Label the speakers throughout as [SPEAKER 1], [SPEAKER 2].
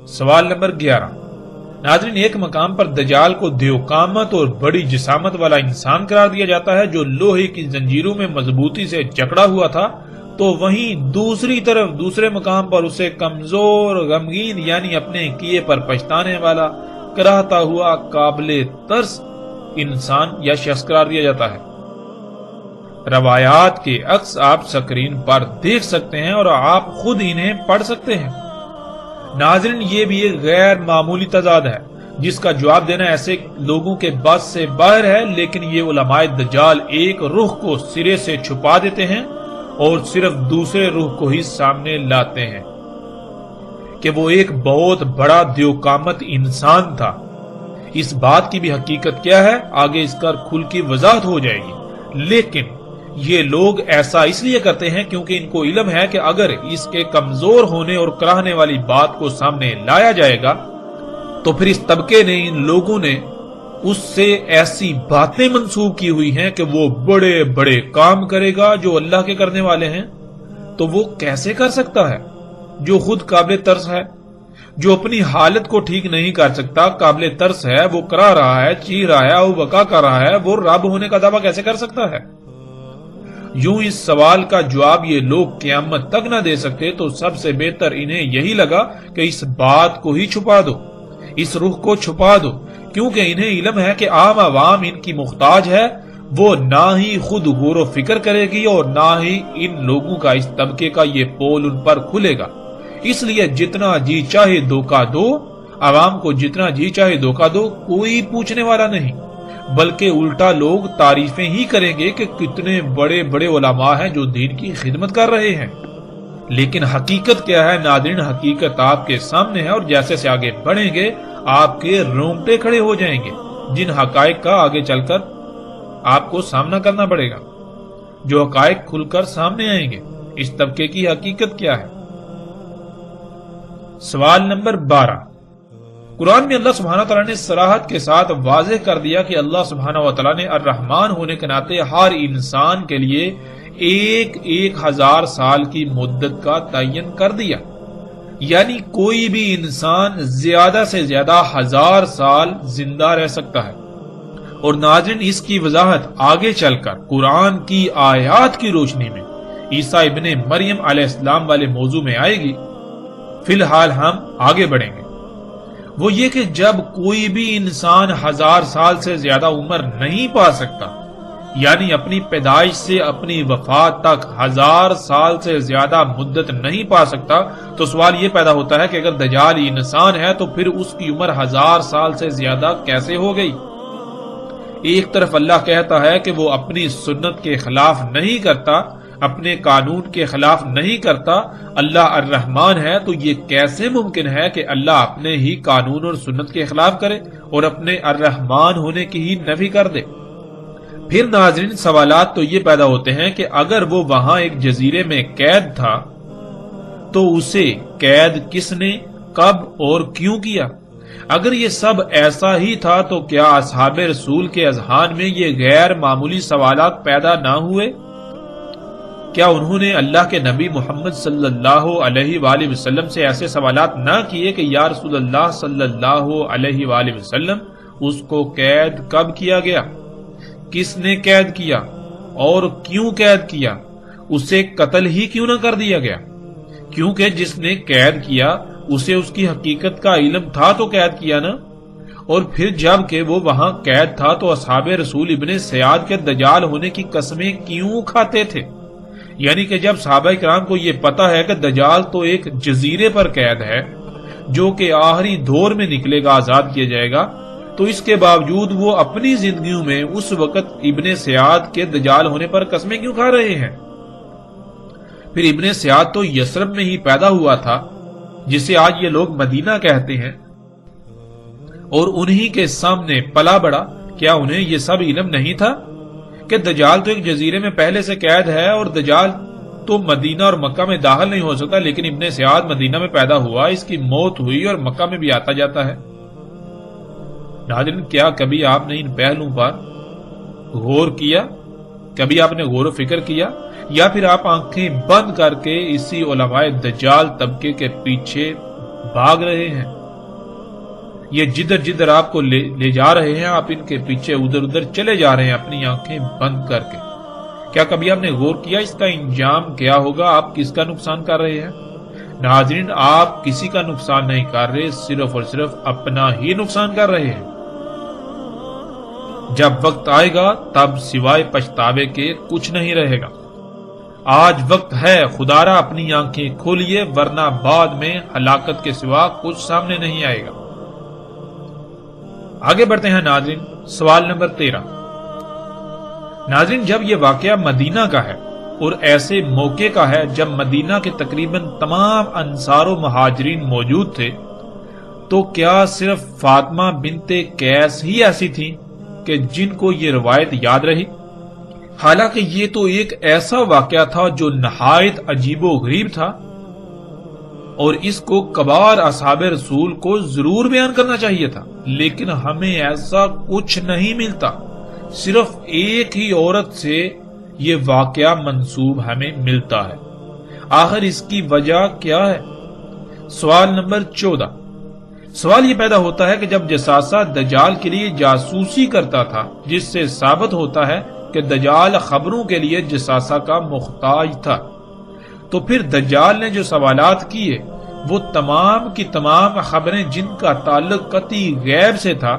[SPEAKER 1] سوال نمبر 11۔ ناظرین، ایک مقام پر دجال کو دیوقامت اور بڑی جسامت والا انسان قرار دیا جاتا ہے جو لوہے کی زنجیروں میں مضبوطی سے جکڑا ہوا تھا، تو وہیں دوسری طرف دوسرے مقام پر اسے کمزور، غمگین یعنی اپنے کیے پر پچھتانے والا، کراہتا ہوا، قابل ترس انسان یا شخص قرار دیا جاتا ہے۔ روایات کے عکس آپ سکرین پر دیکھ سکتے ہیں اور آپ خود انہیں پڑھ سکتے ہیں۔ ناظرین، یہ بھی ایک غیر معمولی تضاد ہے جس کا جواب دینا ایسے لوگوں کے بس سے باہر ہے، لیکن یہ علماء دجال ایک رخ کو سرے سے چھپا دیتے ہیں اور صرف دوسرے رخ کو ہی سامنے لاتے ہیں کہ وہ ایک بہت بڑا دیوقامت انسان تھا۔ اس بات کی بھی حقیقت کیا ہے آگے اس کا کھل کی وضاحت ہو جائے گی، لیکن یہ لوگ ایسا اس لیے کرتے ہیں کیونکہ ان کو علم ہے کہ اگر اس کے کمزور ہونے اور کراہنے والی بات کو سامنے لایا جائے گا تو پھر اس طبقے نے، ان لوگوں نے اس سے ایسی باتیں منسوب کی ہوئی ہیں کہ وہ بڑے بڑے کام کرے گا جو اللہ کے کرنے والے ہیں۔ تو وہ کیسے کر سکتا ہے جو خود قابل ترس ہے، جو اپنی حالت کو ٹھیک نہیں کر سکتا، قابل ترس ہے، وہ کرا رہا ہے، چیخ رہا ہے، وہ بکا کر رہا ہے، وہ رب ہونے کا دعویٰ کیسے کر سکتا ہے؟ یوں اس سوال کا جواب یہ لوگ قیامت تک نہ دے سکتے تو سب سے بہتر انہیں یہی لگا کہ اس بات کو ہی چھپا دو، اس رخ کو چھپا دو، کیونکہ انہیں علم ہے کہ عام عوام ان کی محتاج ہے۔ وہ نہ ہی خود غور و فکر کرے گی اور نہ ہی ان لوگوں کا، اس طبقے کا یہ پول ان پر کھلے گا۔ اس لیے جتنا جی چاہے دھوکہ دو، عوام کو جتنا جی چاہے دھوکہ دو، کوئی پوچھنے والا نہیں، بلکہ الٹا لوگ تعریفیں ہی کریں گے کہ کتنے بڑے بڑے علماء ہیں جو دین کی خدمت کر رہے ہیں۔ لیکن حقیقت کیا ہے ناظرین؟ حقیقت آپ کے سامنے ہے، اور جیسے سے آگے بڑھیں گے آپ کے رونگٹے کھڑے ہو جائیں گے، جن حقائق کا آگے چل کر آپ کو سامنا کرنا پڑے گا، جو حقائق کھل کر سامنے آئیں گے۔ اس طبقے کی حقیقت کیا ہے؟ سوال نمبر 12۔ قرآن میں اللہ سبحانہ وتعالیٰ نے صراحت کے ساتھ واضح کر دیا کہ اللہ سبحانہ وتعالیٰ نے الرحمن ہونے کے ناطے ہر انسان کے لیے ایک 1000 سال کی مدت کا تعین کر دیا، یعنی کوئی بھی انسان زیادہ سے زیادہ 1000 سال زندہ رہ سکتا ہے۔ اور ناظرین، اس کی وضاحت آگے چل کر قرآن کی آیات کی روشنی میں عیسیٰ ابن مریم علیہ السلام والے موضوع میں آئے گی۔ فی الحال ہم آگے بڑھیں گے، وہ یہ کہ جب کوئی بھی انسان 1000 سال سے زیادہ عمر نہیں پا سکتا، یعنی اپنی پیدائش سے اپنی وفات تک 1000 سال سے زیادہ مدت نہیں پا سکتا، تو سوال یہ پیدا ہوتا ہے کہ اگر دجال انسان ہے تو پھر اس کی عمر 1000 سال سے زیادہ کیسے ہو گئی؟ ایک طرف اللہ کہتا ہے کہ وہ اپنی سنت کے خلاف نہیں کرتا، اپنے قانون کے خلاف نہیں کرتا، اللہ الرحمن ہے، تو یہ کیسے ممکن ہے کہ اللہ اپنے ہی قانون اور سنت کے خلاف کرے اور اپنے الرحمن ہونے کی ہی نفی کر دے؟ پھر ناظرین، سوالات تو یہ پیدا ہوتے ہیں کہ اگر وہ وہاں ایک جزیرے میں قید تھا تو اسے قید کس نے، کب اور کیوں کیا؟ اگر یہ سب ایسا ہی تھا تو کیا اصحاب رسول کے اذہان میں یہ غیر معمولی سوالات پیدا نہ ہوئے؟ کیا انہوں نے اللہ کے نبی محمد صلی اللہ علیہ وآلہ وسلم سے ایسے سوالات نہ کیے کہ یا رسول اللہ صلی اللہ علیہ وآلہ وسلم، اس کو قید کب کیا گیا، کس نے قید کیا اور کیوں قید کیا، اسے قتل ہی کیوں نہ کر دیا گیا؟ کیونکہ جس نے قید کیا اسے اس کی حقیقت کا علم تھا تو قید کیا نا۔ اور پھر جب کہ وہ وہاں قید تھا تو اصحاب رسول ابن سیاد کے دجال ہونے کی قسمیں کیوں کھاتے تھے؟ یعنی کہ جب صحابہ کرام کو یہ پتا ہے کہ دجال تو ایک جزیرے پر قید ہے جو کہ آخری دور میں نکلے گا، آزاد کیا جائے گا، تو اس کے باوجود وہ اپنی زندگیوں میں اس وقت ابن سیاد کے دجال ہونے پر قسمیں کیوں کھا رہے ہیں؟ پھر ابن سیاد تو یثرب میں ہی پیدا ہوا تھا، جسے آج یہ لوگ مدینہ کہتے ہیں، اور انہی کے سامنے پلا بڑا۔ کیا انہیں یہ سب علم نہیں تھا کہ دجال تو ایک جزیرے میں پہلے سے قید ہے اور دجال تو مدینہ اور مکہ میں داخل نہیں ہو سکتا، لیکن ابن سیاد مدینہ میں پیدا ہوا، اس کی موت ہوئی اور مکہ میں بھی آتا جاتا ہے؟ ناظرین، کیا کبھی آپ نے ان پہلوؤں پر غور کیا؟ کبھی آپ نے غور و فکر کیا، یا پھر آپ آنکھیں بند کر کے اسی علماء دجال طبقے کے پیچھے بھاگ رہے ہیں؟ یہ جدھر جدھر آپ کو لے جا رہے ہیں آپ ان کے پیچھے ادھر ادھر چلے جا رہے ہیں اپنی آنکھیں بند کر کے. کیا کبھی آپ نے غور کیا اس کا انجام کیا ہوگا؟ آپ کس کا نقصان کر رہے ہیں؟ ناظرین، آپ کسی کا نقصان نہیں کر رہے، صرف اور صرف اپنا ہی نقصان کر رہے ہیں. جب وقت آئے گا تب سوائے پچھتاوے کے کچھ نہیں رہے گا. آج وقت ہے، خدارا اپنی آنکھیں کھولیے، ورنہ بعد میں ہلاکت کے سوا کچھ سامنے نہیں آئے گا. آگے بڑھتے ہیں ناظرین، سوال نمبر 13. ناظرین، جب یہ واقعہ مدینہ کا ہے اور ایسے موقع کا ہے جب مدینہ کے تقریباً تمام انصار و مہاجرین موجود تھے، تو کیا صرف فاطمہ بنت قیس ہی ایسی تھیں کہ جن کو یہ روایت یاد رہی؟ حالانکہ یہ تو ایک ایسا واقعہ تھا جو نہایت عجیب و غریب تھا، اور اس کو کبار اصحاب رسول کو ضرور بیان کرنا چاہیے تھا، لیکن ہمیں ایسا کچھ نہیں ملتا. صرف ایک ہی عورت سے یہ واقعہ منسوب ہمیں ملتا ہے. آخر اس کی وجہ کیا ہے؟ سوال نمبر 14. سوال یہ پیدا ہوتا ہے کہ جب جساسہ دجال کے لیے جاسوسی کرتا تھا، جس سے ثابت ہوتا ہے کہ دجال خبروں کے لیے جساسہ کا محتاج تھا، تو پھر دجال نے جو سوالات کیے وہ تمام کی تمام خبریں جن کا تعلق قطعی غیب سے تھا،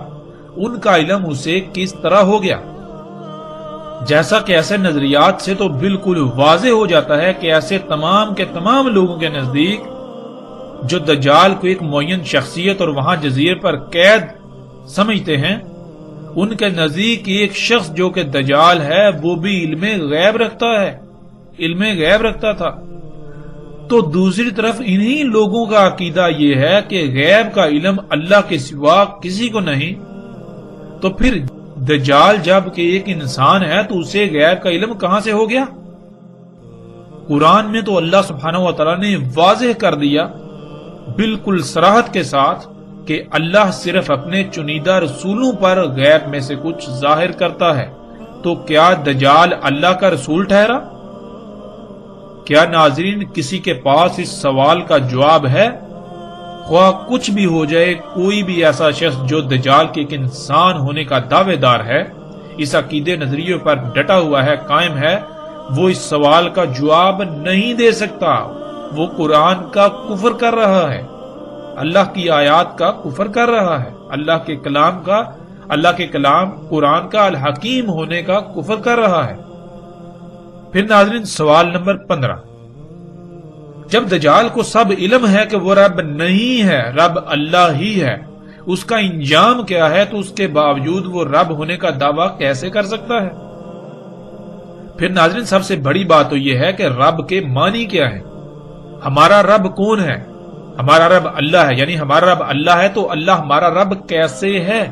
[SPEAKER 1] ان کا علم اسے کس طرح ہو گیا؟ جیسا کہ ایسے نظریات سے تو بالکل واضح ہو جاتا ہے کہ ایسے تمام کے تمام لوگوں کے نزدیک جو دجال کو ایک معین شخصیت اور وہاں جزیرے پر قید سمجھتے ہیں، ان کے نزدیک ایک شخص جو کہ دجال ہے وہ بھی علم غیب رکھتا ہے، علم غیب رکھتا تھا. تو دوسری طرف انہی لوگوں کا عقیدہ یہ ہے کہ غیب کا علم اللہ کے سوا کسی کو نہیں. تو پھر دجال جب کہ ایک انسان ہے تو اسے غیب کا علم کہاں سے ہو گیا؟ قرآن میں تو اللہ سبحانہ و تعالیٰ نے واضح کر دیا بالکل صراحت کے ساتھ کہ اللہ صرف اپنے چنیدہ رسولوں پر غیب میں سے کچھ ظاہر کرتا ہے. تو کیا دجال اللہ کا رسول ٹھہرا؟ کیا ناظرین کسی کے پاس اس سوال کا جواب ہے؟ خواہ کچھ بھی ہو جائے، کوئی بھی ایسا شخص جو دجال کے ایک انسان ہونے کا دعوے دار ہے، اس عقیدے نظریے پر ڈٹا ہوا ہے، قائم ہے، وہ اس سوال کا جواب نہیں دے سکتا. وہ قرآن کا کفر کر رہا ہے، اللہ کی آیات کا کفر کر رہا ہے، اللہ کے کلام قرآن کا الحکیم ہونے کا کفر کر رہا ہے. پھر ناظرین سوال نمبر 15. جب دجال کو سب علم ہے کہ وہ رب نہیں ہے، رب اللہ ہی ہے، اس کا انجام کیا ہے، تو اس کے باوجود وہ رب ہونے کا دعویٰ کیسے کر سکتا ہے؟ پھر ناظرین سب سے بڑی بات تو یہ ہے کہ رب کے معنی کیا ہے. ہمارا رب کون ہے؟ ہمارا رب اللہ ہے. یعنی ہمارا رب اللہ ہے تو اللہ ہمارا رب کیسے ہے؟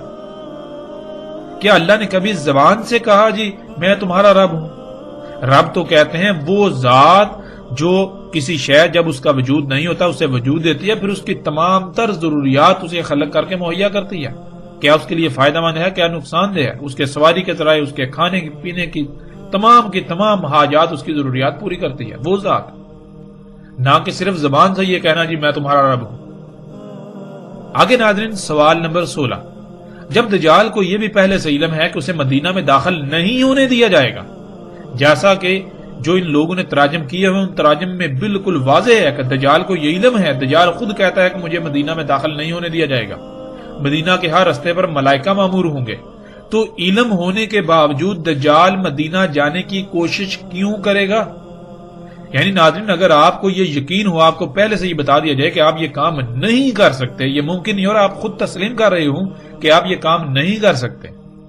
[SPEAKER 1] کیا اللہ نے کبھی زبان سے کہا جی میں تمہارا رب ہوں؟ رب تو کہتے ہیں وہ ذات جو کسی شے جب اس کا وجود نہیں ہوتا اسے وجود دیتی ہے، پھر اس کی تمام تر ضروریات اسے خلق کر کے مہیا کرتی ہے. کیا اس کے لیے فائدہ مند ہے، کیا نقصان دہ ہے؟ اس کے سواری کے ذرائع، اس کے کھانے پینے کی تمام حاجات، اس کی ضروریات پوری کرتی ہے وہ ذات، نہ کہ صرف زبان سے یہ کہنا جی میں تمہارا رب ہوں. آگے ناظرین سوال نمبر 16. جب دجال کو یہ بھی پہلے سے علم ہے کہ اسے مدینہ میں داخل نہیں ہونے دیا جائے گا، جیسا کہ جو ان لوگوں نے تراجم کیے ہوئے ان تراجم میں بالکل واضح ہے کہ دجال کو یہ علم ہے، دجال خود کہتا ہے کہ مجھے مدینہ میں داخل نہیں ہونے دیا جائے گا، مدینہ کے ہر رستے پر ملائکہ مامور ہوں گے، تو علم ہونے کے باوجود دجال مدینہ جانے کی کوشش کیوں کرے گا؟ یعنی ناظرین اگر آپ کو یہ یقین ہو، آپ کو پہلے سے یہ بتا دیا جائے کہ آپ یہ کام نہیں کر سکتے، یہ ممکن نہیں، اور آپ خود تسلیم کر رہے ہوں کہ آپ یہ کام نہیں کر سکتے،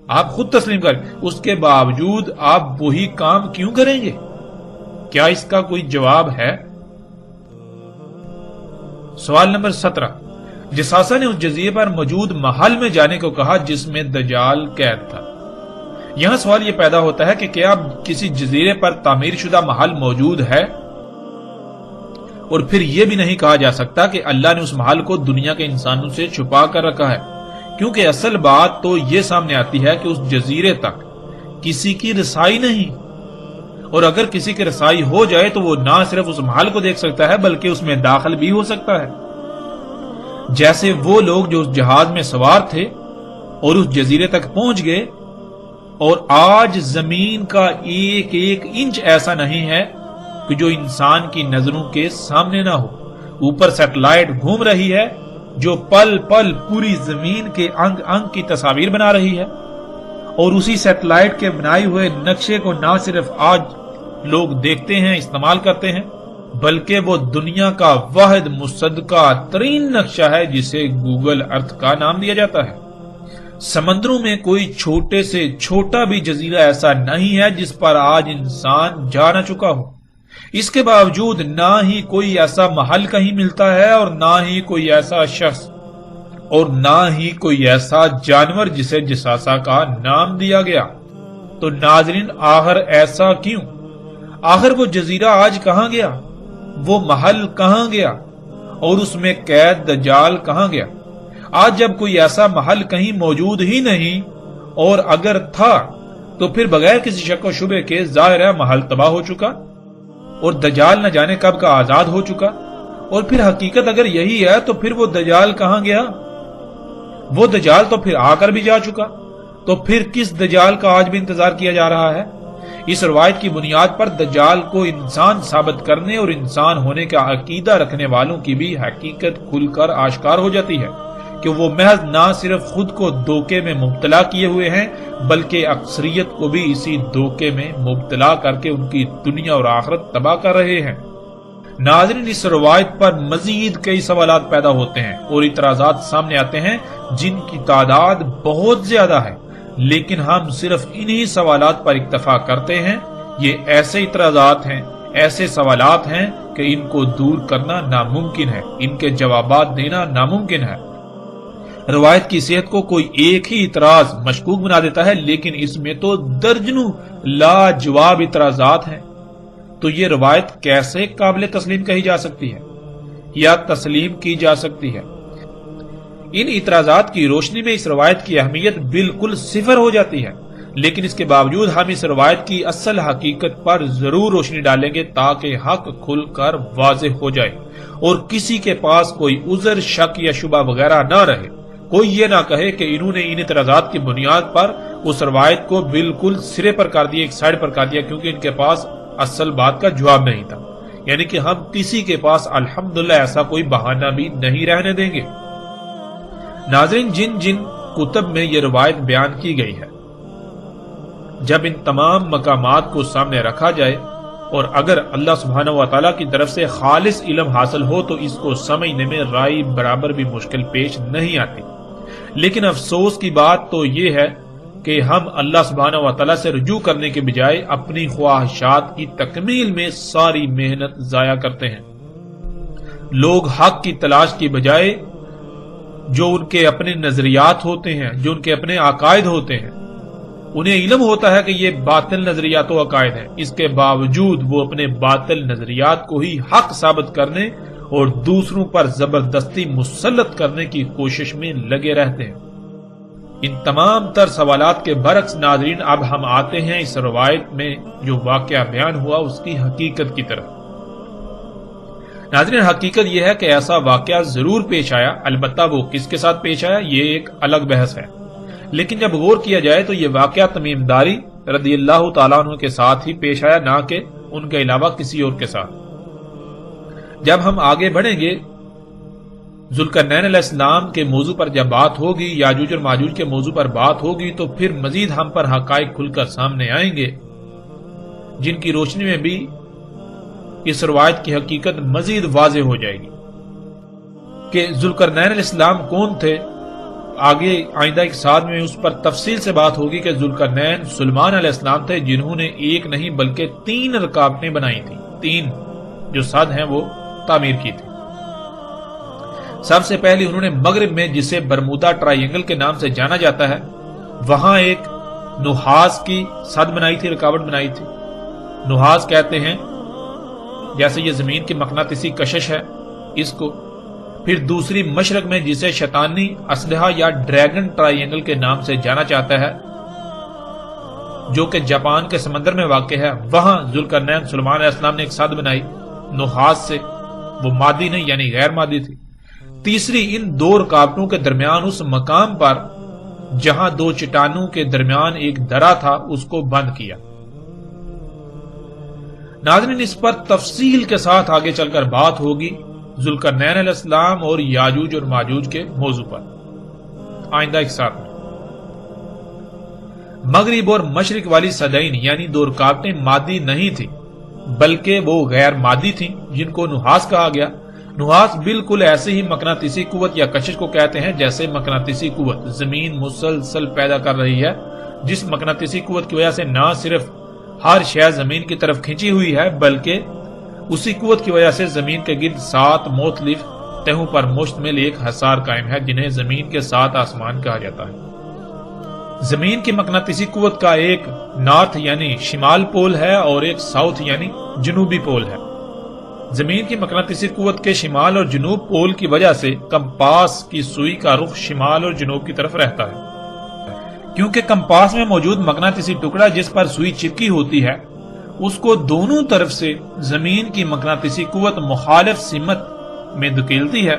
[SPEAKER 1] آپ خود تسلیم کریں، اس کے باوجود آپ وہی کام کیوں کریں گے؟ کیا اس کا کوئی جواب ہے؟ سوال نمبر 17. جساسہ نے اس جزیرے پر موجود محل میں جانے کو کہا جس میں دجال قید تھا. یہاں سوال یہ پیدا ہوتا ہے کہ کیا کسی جزیرے پر تعمیر شدہ محل موجود ہے؟ اور پھر یہ بھی نہیں کہا جا سکتا کہ اللہ نے اس محل کو دنیا کے انسانوں سے چھپا کر رکھا ہے، کیونکہ اصل بات تو یہ سامنے آتی ہے کہ اس جزیرے تک کسی کی رسائی نہیں، اور اگر کسی کی رسائی ہو جائے تو وہ نہ صرف اس محل کو دیکھ سکتا ہے بلکہ اس میں داخل بھی ہو سکتا ہے. جیسے وہ لوگ جو اس جہاز میں سوار تھے اور اس جزیرے تک پہنچ گئے، اور آج زمین کا ایک ایک انچ ایسا نہیں ہے کہ جو انسان کی نظروں کے سامنے نہ ہو۔ اوپر سیٹلائٹ گھوم رہی ہے جو پل پل پوری زمین کے انگ انگ کی تصاویر بنا رہی ہے، اور اسی سیٹلائٹ کے بنائے ہوئے نقشے کو نہ صرف آج لوگ دیکھتے ہیں، استعمال کرتے ہیں، بلکہ وہ دنیا کا واحد مصدقہ ترین نقشہ ہے جسے گوگل ارتھ کا نام دیا جاتا ہے۔ سمندروں میں کوئی چھوٹے سے چھوٹا بھی جزیرہ ایسا نہیں ہے جس پر آج انسان جا نہ چکا ہو۔ اس کے باوجود نہ ہی کوئی ایسا محل کہیں ملتا ہے، اور نہ ہی کوئی ایسا شخص، اور نہ ہی کوئی ایسا جانور جسے جساسا کا نام دیا گیا۔ تو ناظرین، آخر ایسا کیوں؟ آخر وہ جزیرہ آج کہاں گیا؟ وہ محل کہاں گیا؟ اور اس میں قید دجال کہاں گیا؟ آج جب کوئی ایسا محل کہیں موجود ہی نہیں، اور اگر تھا تو پھر بغیر کسی شک و شبے کے ظاہر ہے محل تباہ ہو چکا، اور دجال نہ جانے کب کا آزاد ہو چکا۔ اور پھر حقیقت اگر یہی ہے تو پھر وہ دجال کہاں گیا؟ وہ دجال تو پھر آ کر بھی جا چکا، تو پھر کس دجال کا آج بھی انتظار کیا جا رہا ہے؟ اس روایت کی بنیاد پر دجال کو انسان ثابت کرنے اور انسان ہونے کا عقیدہ رکھنے والوں کی بھی حقیقت کھل کر آشکار ہو جاتی ہے کہ وہ محض نہ صرف خود کو دھوکے میں مبتلا کیے ہوئے ہیں، بلکہ اکثریت کو بھی اسی دھوکے میں مبتلا کر کے ان کی دنیا اور آخرت تباہ کر رہے ہیں۔ ناظرین، اس روایت پر مزید کئی سوالات پیدا ہوتے ہیں اور اعتراضات سامنے آتے ہیں جن کی تعداد بہت زیادہ ہے، لیکن ہم صرف انہی سوالات پر اکتفا کرتے ہیں۔ یہ ایسے اعتراضات ہیں، ایسے سوالات ہیں کہ ان کو دور کرنا ناممکن ہے، ان کے جوابات دینا ناممکن ہے۔ روایت کی صحت کو کوئی ایک ہی اعتراض مشکوک بنا دیتا ہے، لیکن اس میں تو درجنوں لاجواب اعتراضات ہیں۔ تو یہ روایت کیسے قابل تسلیم کہی جا سکتی ہے یا تسلیم کی جا سکتی ہے؟ ان اعتراضات کی روشنی میں اس روایت کی اہمیت بالکل صفر ہو جاتی ہے، لیکن اس کے باوجود ہم اس روایت کی اصل حقیقت پر ضرور روشنی ڈالیں گے تاکہ حق کھل کر واضح ہو جائے اور کسی کے پاس کوئی عذر، شک یا شبہ وغیرہ نہ رہے۔ کوئی یہ نہ کہے کہ انہوں نے ان اعتراضات کی بنیاد پر اس روایت کو بالکل سرے پر کر دیا، ایک سائڈ پر کر دیا، کیونکہ ان کے پاس اصل بات کا جواب نہیں تھا۔ یعنی کہ ہم کسی کے پاس الحمدللہ ایسا کوئی بہانہ بھی نہیں رہنے دیں گے۔ ناظرین، جن جن کتب میں یہ روایت بیان کی گئی ہے، جب ان تمام مقامات کو سامنے رکھا جائے اور اگر اللہ سبحانہ و تعالیٰ کی طرف سے خالص علم حاصل ہو تو اس کو سمجھنے میں رائی برابر بھی مشکل پیش نہیں آتی۔ لیکن افسوس کی بات تو یہ ہے کہ ہم اللہ سبحانہ و تعالیٰ سے رجوع کرنے کے بجائے اپنی خواہشات کی تکمیل میں ساری محنت ضائع کرتے ہیں۔ لوگ حق کی تلاش کی بجائے جو ان کے اپنے نظریات ہوتے ہیں، جو ان کے اپنے عقائد ہوتے ہیں، انہیں علم ہوتا ہے کہ یہ باطل نظریات و عقائد ہیں، اس کے باوجود وہ اپنے باطل نظریات کو ہی حق ثابت کرنے اور دوسروں پر زبردستی مسلط کرنے کی کوشش میں لگے رہتے ہیں۔ ان تمام تر سوالات کے برعکس ناظرین، اب ہم آتے ہیں اس روایت میں جو واقعہ بیان ہوا اس کی حقیقت کی طرف۔ ناظرین، حقیقت یہ ہے کہ ایسا واقعہ ضرور پیش آیا، البتہ وہ کس کے ساتھ پیش آیا یہ ایک الگ بحث ہے، لیکن جب غور کیا جائے تو یہ واقعہ تمیم داری رضی اللہ تعالیٰ عنہ کے ساتھ ہی پیش آیا، نہ کہ ان کے علاوہ کسی اور کے ساتھ۔ جب ہم آگے بڑھیں گے، ذوالقرنین علیہ السلام کے موضوع پر جب بات ہوگی، یاجوج اور ماجوج کے موضوع پر بات ہوگی، تو پھر مزید ہم پر حقائق کھل کر سامنے آئیں گے جن کی روشنی میں بھی اس روایت کی حقیقت مزید واضح ہو جائے گی کہ ذوالقرنین علیہ السلام کون تھے۔ آگے آئندہ ایک ساتھ میں اس پر تفصیل سے بات ہوگی کہ ذوالقرنین سلیمان علیہ السلام تھے جنہوں نے ایک نہیں بلکہ 3 رکاوٹیں بنائی تھیں، 3 جو سد ہیں وہ تعمیر کی تھی۔ سب سے پہلے انہوں نے مغرب میں، جسے برمودا ٹرائی اینگل کے نام سے جانا جاتا ہے، وہاں ایک نحاس کی سد بنائی تھی، رکاوٹ بنائی تھی۔ نحاس کہتے ہیں جیسے یہ زمین کی مقناطیسی کشش ہے اس کو۔ پھر دوسری مشرق میں، جسے شیطانی اسلحہ یا ڈریگن ٹرائی اینگل کے نام سے جانا چاہتا ہے، جو کہ جاپان کے سمندر میں واقع ہے، وہاں ذوالقرنین سلیمان علیہ السلام نے ایک سد بنائی نحاس سے، وہ مادی نہیں یعنی غیر مادی تھی۔ تیسری، ان دو رکاوٹوں کے درمیان اس مقام پر جہاں دو چٹانوں کے درمیان ایک درا تھا اس کو بند کیا۔ ناظرین، اس پر تفصیل کے ساتھ آگے چل کر بات ہوگی ذوالقرنین علیہ السلام اور یاجوج اور ماجوج کے موضوع پر آئندہ ایک ساتھ میں۔ مغرب اور مشرق والی صدعین یعنی دو رکاوٹیں مادی نہیں تھی بلکہ وہ غیر مادی تھیں جن کو نحاس کہا گیا۔ نحاس بالکل ایسے ہی مقناطیسی قوت یا کشش کو کہتے ہیں جیسے مقناطیسی قوت زمین مسلسل پیدا کر رہی ہے، جس مقناطیسی قوت کی وجہ سے نہ صرف ہر شے زمین کی طرف کھینچی ہوئی ہے بلکہ اسی قوت کی وجہ سے زمین کے گرد 7 مختلف تہوں پر مشتمل ایک حصار قائم ہے جنہیں زمین کے 7 آسمان کہا جاتا ہے۔ زمین کی مقناطیسی قوت کا ایک نارتھ یعنی شمال پول ہے اور ایک ساؤتھ یعنی جنوبی پول ہے۔ زمین کی مقناطیسی قوت کے شمال اور جنوب پول کی وجہ سے کمپاس کی سوئی کا رخ شمال اور جنوب کی طرف رہتا ہے۔ کیونکہ کمپاس میں موجود مقناطیسی ٹکڑا جس پر سوئی چپکی ہوتی ہے اس کو دونوں طرف سے زمین کی مقناطیسی قوت مخالف سمت میں دھکیلتی ہے۔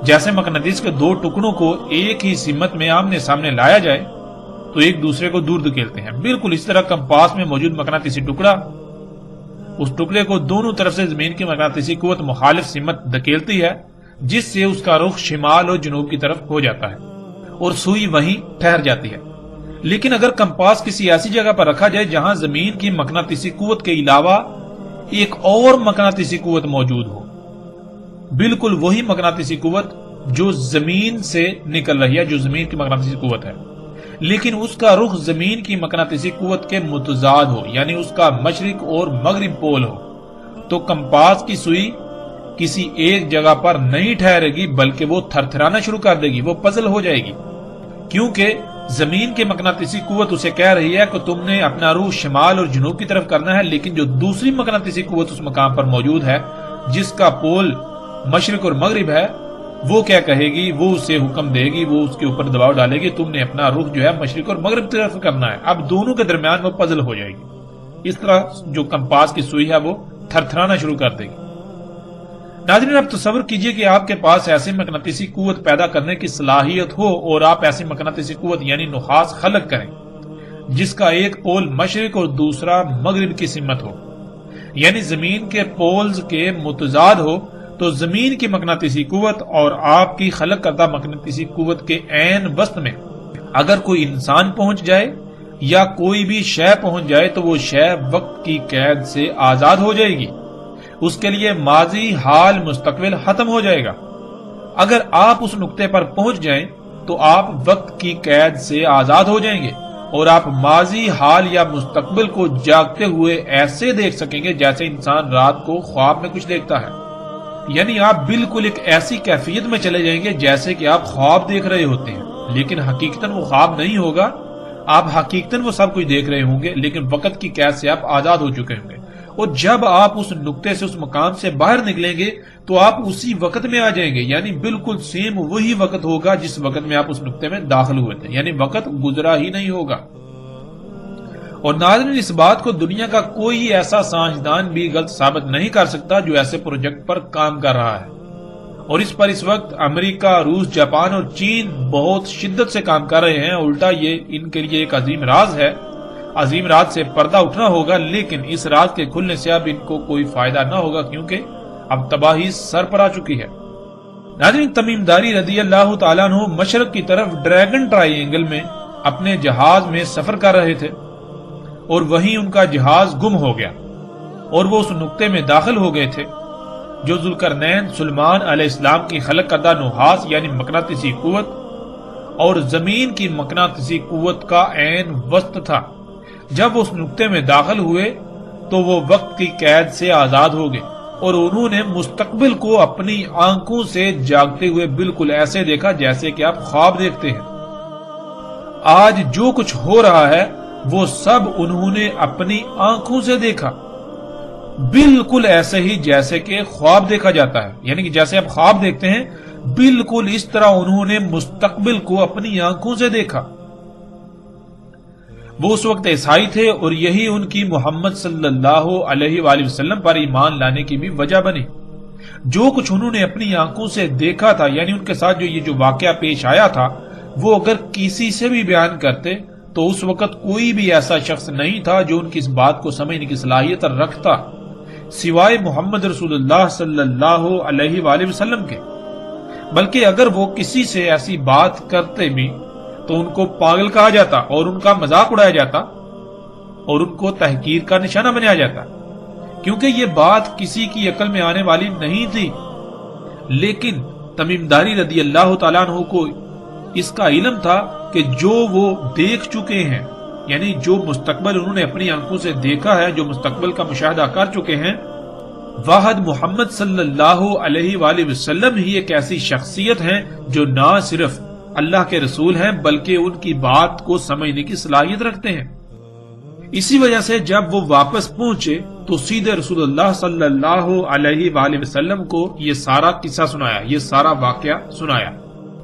[SPEAKER 1] جیسے مقناطیس کے دو ٹکڑوں کو ایک ہی سمت میں آمنے سامنے لایا جائے تو ایک دوسرے کو دور دھکیلتے ہیں، بالکل اس طرح کمپاس میں موجود مقناطیسی ٹکڑا اس ٹکڑے کو دونوں طرف سے زمین کی مقناطیسی قوت مخالف سمت دھکیلتی ہے جس سے اس کا رخ شمال اور جنوب کی طرف ہو جاتا ہے اور سوئی وہیں ٹھہر جاتی ہے۔ لیکن اگر کمپاس کسی ایسی جگہ پر رکھا جائے جہاں زمین کی مقناطیسی قوت کے علاوہ ایک اور مقناطیسی قوت موجود ہو، بالکل وہی مقناطیسی قوت جو زمین سے نکل رہی ہے، جو زمین کی مقناطیسی قوت ہے، لیکن اس کا رخ زمین کی مقناطیسی قوت کے متضاد ہو یعنی اس کا مشرق اور مغرب پول ہو، تو کمپاس کی سوئی کسی ایک جگہ پر نہیں ٹھہرے گی بلکہ وہ تھرتھرانا شروع کر دے گی، وہ پزل ہو جائے گی، کیونکہ زمین کی مقناطیسی قوت اسے کہہ رہی ہے کہ تم نے اپنا رخ شمال اور جنوب کی طرف کرنا ہے، لیکن جو دوسری مقناطیسی قوت اس مقام پر موجود ہے جس کا پول مشرق اور مغرب ہے، وہ کیا کہے گی؟ وہ اسے حکم دے گی، وہ اس کے اوپر دباؤ ڈالے گی، تم نے اپنا رخ جو ہے مشرق اور مغرب کی طرف کرنا ہے۔ اب دونوں کے درمیان وہ پزل ہو جائے گی، اس طرح جو کمپاس کی سوئی ہے وہ تھرتھرانا شروع کر دے گی۔ ناظرین، اب تصور کیجئے کہ آپ کے پاس ایسی مقناطیسی قوت پیدا کرنے کی صلاحیت ہو اور آپ ایسی مقناطیسی قوت یعنی نحاس خلق کریں جس کا ایک پول مشرق اور دوسرا مغرب کی سمت ہو، یعنی زمین کے پولز کے متضاد ہو، تو زمین کی مقناطیسی قوت اور آپ کی خلق کردہ مقناطیسی قوت کے عین وسط میں اگر کوئی انسان پہنچ جائے یا کوئی بھی شے پہنچ جائے تو وہ شے وقت کی قید سے آزاد ہو جائے گی، اس کے لیے ماضی حال مستقبل ختم ہو جائے گا۔ اگر آپ اس نقطے پر پہنچ جائیں تو آپ وقت کی قید سے آزاد ہو جائیں گے اور آپ ماضی حال یا مستقبل کو جاگتے ہوئے ایسے دیکھ سکیں گے جیسے انسان رات کو خواب میں کچھ دیکھتا ہے، یعنی آپ بالکل ایک ایسی کیفیت میں چلے جائیں گے جیسے کہ آپ خواب دیکھ رہے ہوتے ہیں، لیکن حقیقتاً وہ خواب نہیں ہوگا، آپ حقیقتاً وہ سب کچھ دیکھ رہے ہوں گے لیکن وقت کی قید سے آپ آزاد ہو چکے ہوں گے۔ اور جب آپ اس نقطے سے اس مقام سے باہر نکلیں گے تو آپ اسی وقت میں آ جائیں گے، یعنی بالکل سیم وہی وقت ہوگا جس وقت میں آپ اس نقطے میں داخل ہوئے تھے، یعنی وقت گزرا ہی نہیں ہوگا۔ اور ناظرین، اس بات کو دنیا کا کوئی ایسا سائنسدان بھی غلط ثابت نہیں کر سکتا جو ایسے پروجیکٹ پر کام کر رہا ہے، اور اس پر اس وقت امریکہ، روس، جاپان اور چین بہت شدت سے کام کر رہے ہیں۔ الٹا یہ ان کے لیے ایک عظیم راز ہے، عظیم راز سے پردہ اٹھنا ہوگا، لیکن اس راز کے کھلنے سے اب ان کو کوئی فائدہ نہ ہوگا کیونکہ اب تباہی سر پر آ چکی ہے۔ ناظرین، تمیم داری رضی اللہ تعالیٰ عنہ مشرق کی طرف ڈریگن ٹرائی اینگل میں اپنے جہاز میں سفر کر رہے تھے اور وہیں ان کا جہاز گم ہو گیا اور وہ اس نقطے میں داخل ہو گئے تھے جو ذوالقرنین سلیمان علیہ السلام کی خلق کردہ نحاس یعنی مقناطیسی قوت اور زمین کی مقناطیسی قوت کا عین وسط تھا۔ جب اس نقطے میں داخل ہوئے تو وہ وقت کی قید سے آزاد ہو گئے اور انہوں نے مستقبل کو اپنی آنکھوں سے جاگتے ہوئے بالکل ایسے دیکھا جیسے کہ آپ خواب دیکھتے ہیں۔ آج جو کچھ ہو رہا ہے وہ سب انہوں نے اپنی آنکھوں سے دیکھا، بالکل ایسے ہی جیسے کہ خواب دیکھا جاتا ہے، یعنی کہ جیسے آپ خواب دیکھتے ہیں بالکل اس طرح انہوں نے مستقبل کو اپنی آنکھوں سے دیکھا۔ وہ اس وقت عیسائی تھے اور یہی ان کی محمد صلی اللہ علیہ وآلہ وسلم پر ایمان لانے کی بھی وجہ بنی۔ جو کچھ انہوں نے اپنی آنکھوں سے دیکھا تھا، یعنی ان کے ساتھ جو یہ جو واقعہ پیش آیا تھا، وہ اگر کسی سے بھی بیان کرتے تو اس وقت کوئی بھی ایسا شخص نہیں تھا جو ان کی اس بات کو سمجھنے کی صلاحیت رکھتا سوائے محمد رسول اللہ صلی اللہ علیہ وآلہ وسلم کے۔ بلکہ اگر وہ کسی سے ایسی بات کرتے بھی تو ان کو پاگل کہا جاتا اور ان کا مذاق اڑایا جاتا اور ان کو تحقیر کا نشانہ بنایا جاتا، کیونکہ یہ بات کسی کی عقل میں آنے والی نہیں تھی۔ لیکن تمیم داری رضی اللہ تعالیٰ عنہ کو اس کا علم تھا کہ جو وہ دیکھ چکے ہیں، یعنی جو مستقبل انہوں نے اپنی آنکھوں سے دیکھا ہے، جو مستقبل کا مشاہدہ کر چکے ہیں، واحد محمد صلی اللہ علیہ وآلہ وسلم ہی ایک ایسی شخصیت ہیں جو نہ صرف اللہ کے رسول ہیں بلکہ ان کی بات کو سمجھنے کی صلاحیت رکھتے ہیں۔ اسی وجہ سے جب وہ واپس پہنچے تو سیدھے رسول اللہ صلی اللہ علیہ وآلہ وسلم کو یہ سارا قصہ سنایا، یہ سارا واقعہ سنایا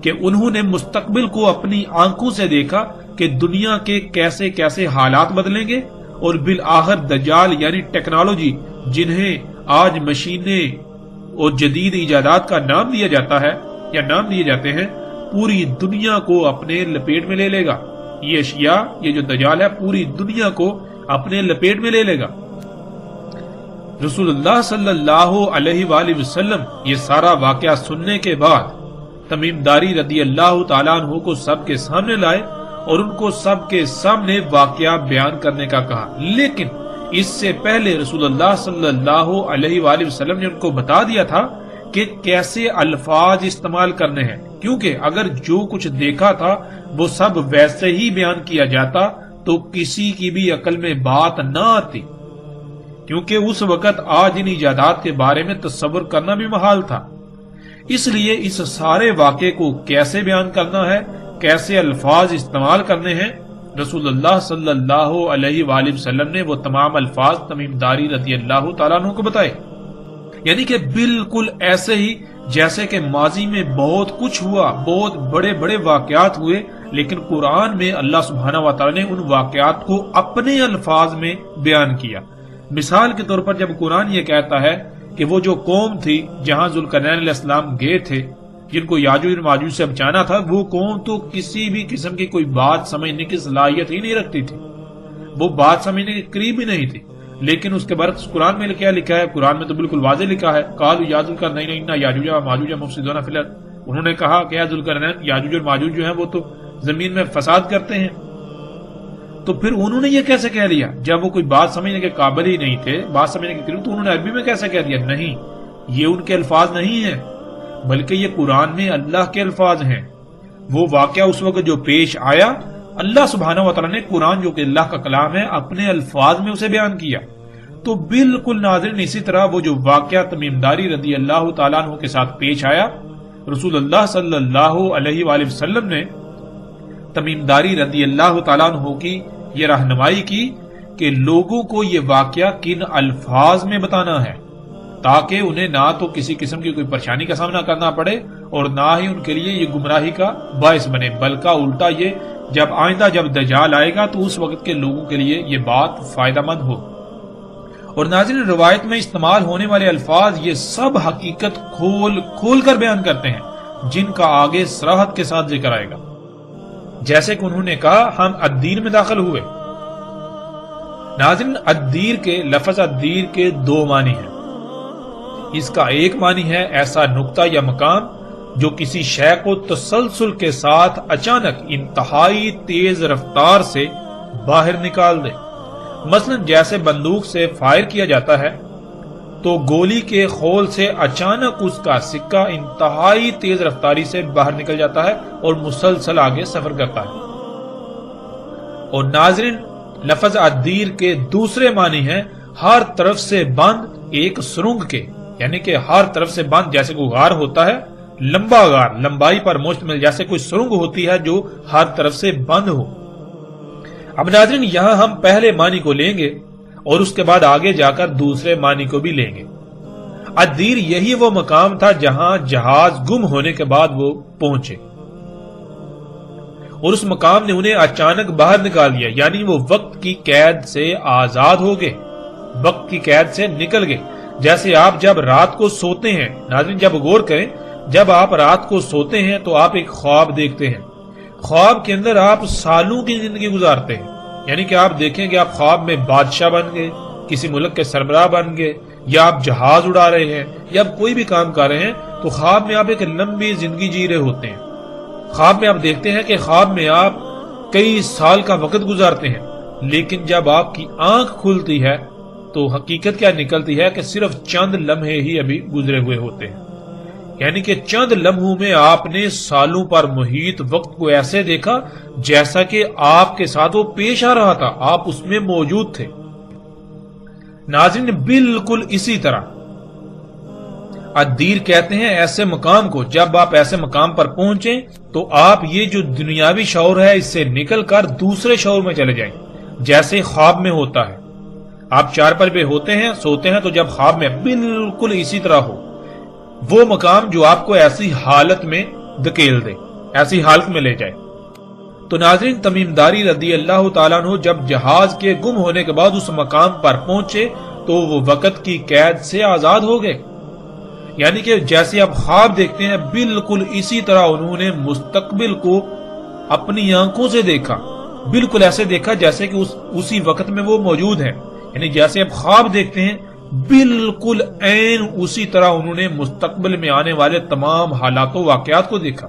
[SPEAKER 1] کہ انہوں نے مستقبل کو اپنی آنکھوں سے دیکھا کہ دنیا کے کیسے کیسے حالات بدلیں گے، اور بالآخر دجال یعنی ٹیکنالوجی، جنہیں آج مشینیں اور جدید ایجادات کا نام دیا جاتا ہے یا نام دیے جاتے ہیں، پوری دنیا کو اپنے لپیٹ میں لے لے گا۔ یہ اشیاء، یہ جو دجال ہے، پوری دنیا کو اپنے لپیٹ میں لے لے گا۔ رسول اللہ صلی اللہ علیہ وآلہ وسلم یہ سارا واقعہ سننے کے بعد تمیم داری رضی اللہ تعالیٰ عنہ کو سب کے سامنے لائے اور ان کو سب کے سامنے واقعہ بیان کرنے کا کہا۔ لیکن اس سے پہلے رسول اللہ صلی اللہ علیہ وآلہ وسلم نے ان کو بتا دیا تھا کہ کیسے الفاظ استعمال کرنے ہیں، کیونکہ اگر جو کچھ دیکھا تھا وہ سب ویسے ہی بیان کیا جاتا تو کسی کی بھی عقل میں بات نہ آتی، کیونکہ اس وقت آج ان ایجادات کے بارے میں تصور کرنا بھی محال تھا۔ اس لیے اس سارے واقعے کو کیسے بیان کرنا ہے، کیسے الفاظ استعمال کرنے ہیں، رسول اللہ صلی اللہ علیہ وآلہ وسلم نے وہ تمام الفاظ تمیم داری رضی اللہ تعالیٰ عنہ کو بتائے، یعنی کہ بالکل ایسے ہی جیسے کہ ماضی میں بہت کچھ ہوا، بہت بڑے بڑے واقعات ہوئے، لیکن قرآن میں اللہ سبحانہ و تعالیٰ نے ان واقعات کو اپنے الفاظ میں بیان کیا۔ مثال کے طور پر جب قرآن یہ کہتا ہے کہ وہ جو قوم تھی جہاں ذوالقرنین علیہ السلام گئے تھے، جن کو یاجوج اور ماجوج سے بچانا تھا، وہ قوم تو کسی بھی قسم کی کوئی بات سمجھنے کی صلاحیت ہی نہیں رکھتی تھی، وہ بات سمجھنے کے قریب ہی نہیں تھی۔ لیکن اس کے برعکس قرآن میں کیا لکھا ہے؟ قرآن میں تو بالکل واضح لکھا ہے، قالوا یا ذوالقرنین یاجوج و ماجوج مفسدون فی الارض، انہوں نے کہا کہ یا ذوالقرنین، یاجوج اور ماجوج جو ہیں وہ تو زمین میں فساد کرتے ہیں۔ تو پھر انہوں نے یہ کیسے کہہ دیا جب وہ کوئی بات سمجھنے کے قابل ہی نہیں تھے، بات سمجھنے کے قریب، تو انہوں نے عربی میں کیسے کہہ دیا؟ نہیں، یہ ان کے الفاظ نہیں ہیں، بلکہ یہ قرآن میں اللہ کے الفاظ ہیں۔ وہ واقعہ اس وقت جو پیش آیا، اللہ سبحانہ و تعالیٰ نے قرآن جو کہ اللہ کا کلام ہے اپنے الفاظ میں اسے بیان کیا۔ تو بالکل ناظرین اسی طرح وہ جو واقعہ تمیم داری رضی اللہ تعالیٰ عنہ کے ساتھ پیش آیا، رسول اللہ صلی اللہ علیہ وآلہ وسلم نے تمیم داری رضی اللہ تعالیٰ عنہ کی یہ رہنمائی کی کہ لوگوں کو یہ واقعہ کن الفاظ میں بتانا ہے، تاکہ انہیں نہ تو کسی قسم کی کوئی پریشانی کا سامنا کرنا پڑے اور نہ ہی ان کے لیے یہ گمراہی کا باعث بنے، بلکہ الٹا یہ جب آئندہ جب دجال آئے گا تو اس وقت کے لوگوں کے لیے یہ بات فائدہ مند ہو۔ اور ناظرین روایت میں استعمال ہونے والے الفاظ یہ سب حقیقت کھول کھول کر بیان کرتے ہیں، جن کا آگے صراحت کے ساتھ ذکر آئے گا۔ جیسے کہ انہوں نے کہا ہم الدین میں داخل ہوئے۔ ناظرین الدیر کے لفظ الدیر کے دو معنی ہیں۔ اس کا ایک معنی ہے ایسا نقطہ یا مقام جو کسی شے کو تسلسل کے ساتھ اچانک انتہائی تیز رفتار سے باہر نکال دے، مثلا جیسے بندوق سے فائر کیا جاتا ہے تو گولی کے خول سے اچانک اس کا سکہ انتہائی تیز رفتاری سے باہر نکل جاتا ہے اور مسلسل آگے سفر کرتا ہے۔ اور ناظرین لفظ الدیر کے دوسرے معنی ہیں ہر طرف سے بند ایک سرنگ کے، یعنی کہ ہر طرف سے بند جیسے کوئی غار ہوتا ہے، لمبا غار، لمبائی پر مشتمل، جیسے کوئی سرنگ ہوتی ہے جو ہر طرف سے بند ہو۔ اب ناظرین یہاں ہم پہلے معنی کو لیں گے اور اس کے بعد آگے جا کر دوسرے معنی کو بھی لیں گے۔ الدیر یہی وہ مقام تھا جہاں جہاز گم ہونے کے بعد وہ پہنچے اور اس مقام نے انہیں اچانک باہر نکال دیا، یعنی وہ وقت کی قید سے آزاد ہو گئے، وقت کی قید سے نکل گئے۔ جیسے آپ جب رات کو سوتے ہیں، ناظرین جب غور کریں، جب آپ رات کو سوتے ہیں تو آپ ایک خواب دیکھتے ہیں، خواب کے اندر آپ سالوں کی زندگی گزارتے ہیں، یعنی کہ آپ دیکھیں کہ آپ خواب میں بادشاہ بن گئے، کسی ملک کے سربراہ بن گئے، یا آپ جہاز اڑا رہے ہیں، یا آپ کوئی بھی کام کر رہے ہیں، تو خواب میں آپ ایک لمبی زندگی جی رہے ہوتے ہیں۔ خواب میں آپ دیکھتے ہیں کہ خواب میں آپ کئی سال کا وقت گزارتے ہیں، لیکن جب آپ کی آنکھ کھلتی ہے تو حقیقت کیا نکلتی ہے کہ صرف چند لمحے ہی ابھی گزرے ہوئے ہوتے ہیں، یعنی کہ چند لمحوں میں آپ نے سالوں پر محیط وقت کو ایسے دیکھا جیسا کہ آپ کے ساتھ وہ پیش آ رہا تھا، آپ اس میں موجود تھے۔ ناظرین بالکل اسی طرح الدیر کہتے ہیں ایسے مقام کو، جب آپ ایسے مقام پر پہنچیں تو آپ یہ جو دنیاوی شعور ہے اس سے نکل کر دوسرے شعور میں چلے جائیں، جیسے خواب میں ہوتا ہے۔ آپ چارپائی پہ ہوتے ہیں، سوتے ہیں، تو جب خواب میں بالکل اسی طرح ہو، وہ مقام جو آپ کو ایسی حالت میں دھکیل دے، ایسی حالت میں لے جائے۔ تو ناظرین تمیم داری رضی اللہ تعالیٰ عنہ جب جہاز کے گم ہونے کے بعد اس مقام پر پہنچے تو وہ وقت کی قید سے آزاد ہو گئے، یعنی کہ جیسے آپ خواب دیکھتے ہیں بالکل اسی طرح انہوں نے مستقبل کو اپنی آنکھوں سے دیکھا، بالکل ایسے دیکھا جیسے کہ اسی وقت میں وہ موجود ہے، یعنی جیسے آپ خواب دیکھتے ہیں بالکل عین اسی طرح انہوں نے مستقبل میں آنے والے تمام حالات و واقعات کو دیکھا،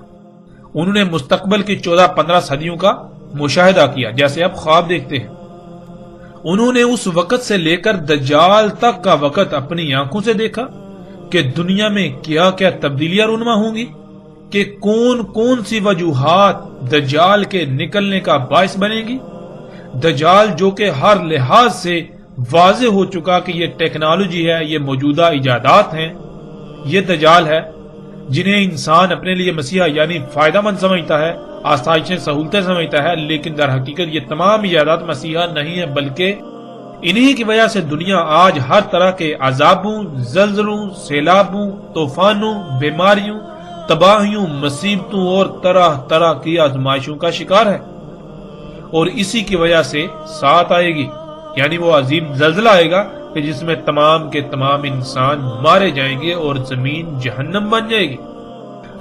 [SPEAKER 1] انہوں نے مستقبل کی 14-15 صدیوں کا مشاہدہ کیا جیسے آپ خواب دیکھتے ہیں۔ انہوں نے اس وقت سے لے کر دجال تک کا وقت اپنی آنکھوں سے دیکھا کہ دنیا میں کیا کیا تبدیلیاں رونما ہوں گی، کہ کون کون سی وجوہات دجال کے نکلنے کا باعث بنے گی۔ دجال جو کہ ہر لحاظ سے واضح ہو چکا کہ یہ ٹیکنالوجی ہے، یہ موجودہ ایجادات ہیں، یہ دجال ہے جنہیں انسان اپنے لیے مسیحا یعنی فائدہ مند سمجھتا ہے، آسائشیں سہولتیں سمجھتا ہے، لیکن در حقیقت یہ تمام ایجادات مسیحا نہیں ہے، بلکہ انہی کی وجہ سے دنیا آج ہر طرح کے عذابوں، زلزلوں، سیلابوں، طوفانوں، بیماریوں، تباہیوں، مصیبتوں اور طرح طرح کی آزمائشوں کا شکار ہے، اور اسی کی وجہ سے ساتھ آئے گی، یعنی وہ عظیم زلزلہ آئے گا کہ جس میں تمام کے تمام انسان مارے جائیں گے اور زمین جہنم بن جائے گی۔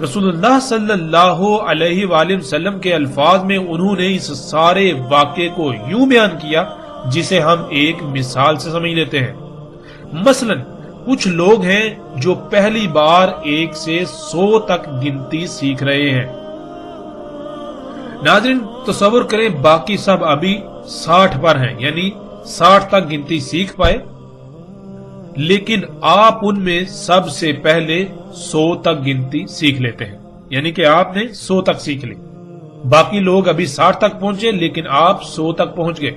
[SPEAKER 1] رسول اللہ صلی اللہ علیہ وآلہ وسلم کے الفاظ میں انہوں نے اس سارے واقعے کو یوں بیان کیا جسے ہم ایک مثال سے سمجھ لیتے ہیں۔ مثلا کچھ لوگ ہیں جو پہلی بار 1 سے 100 تک گنتی سیکھ رہے ہیں۔ ناظرین تصور کریں باقی سب ابھی 60 پر ہیں، یعنی 60 تک گنتی سیکھ پائے، لیکن آپ ان میں سب سے پہلے 100 تک گنتی سیکھ لیتے ہیں، یعنی کہ آپ نے 100 تک سیکھ لی، باقی لوگ ابھی 60 تک پہنچے لیکن آپ 100 تک پہنچ گئے۔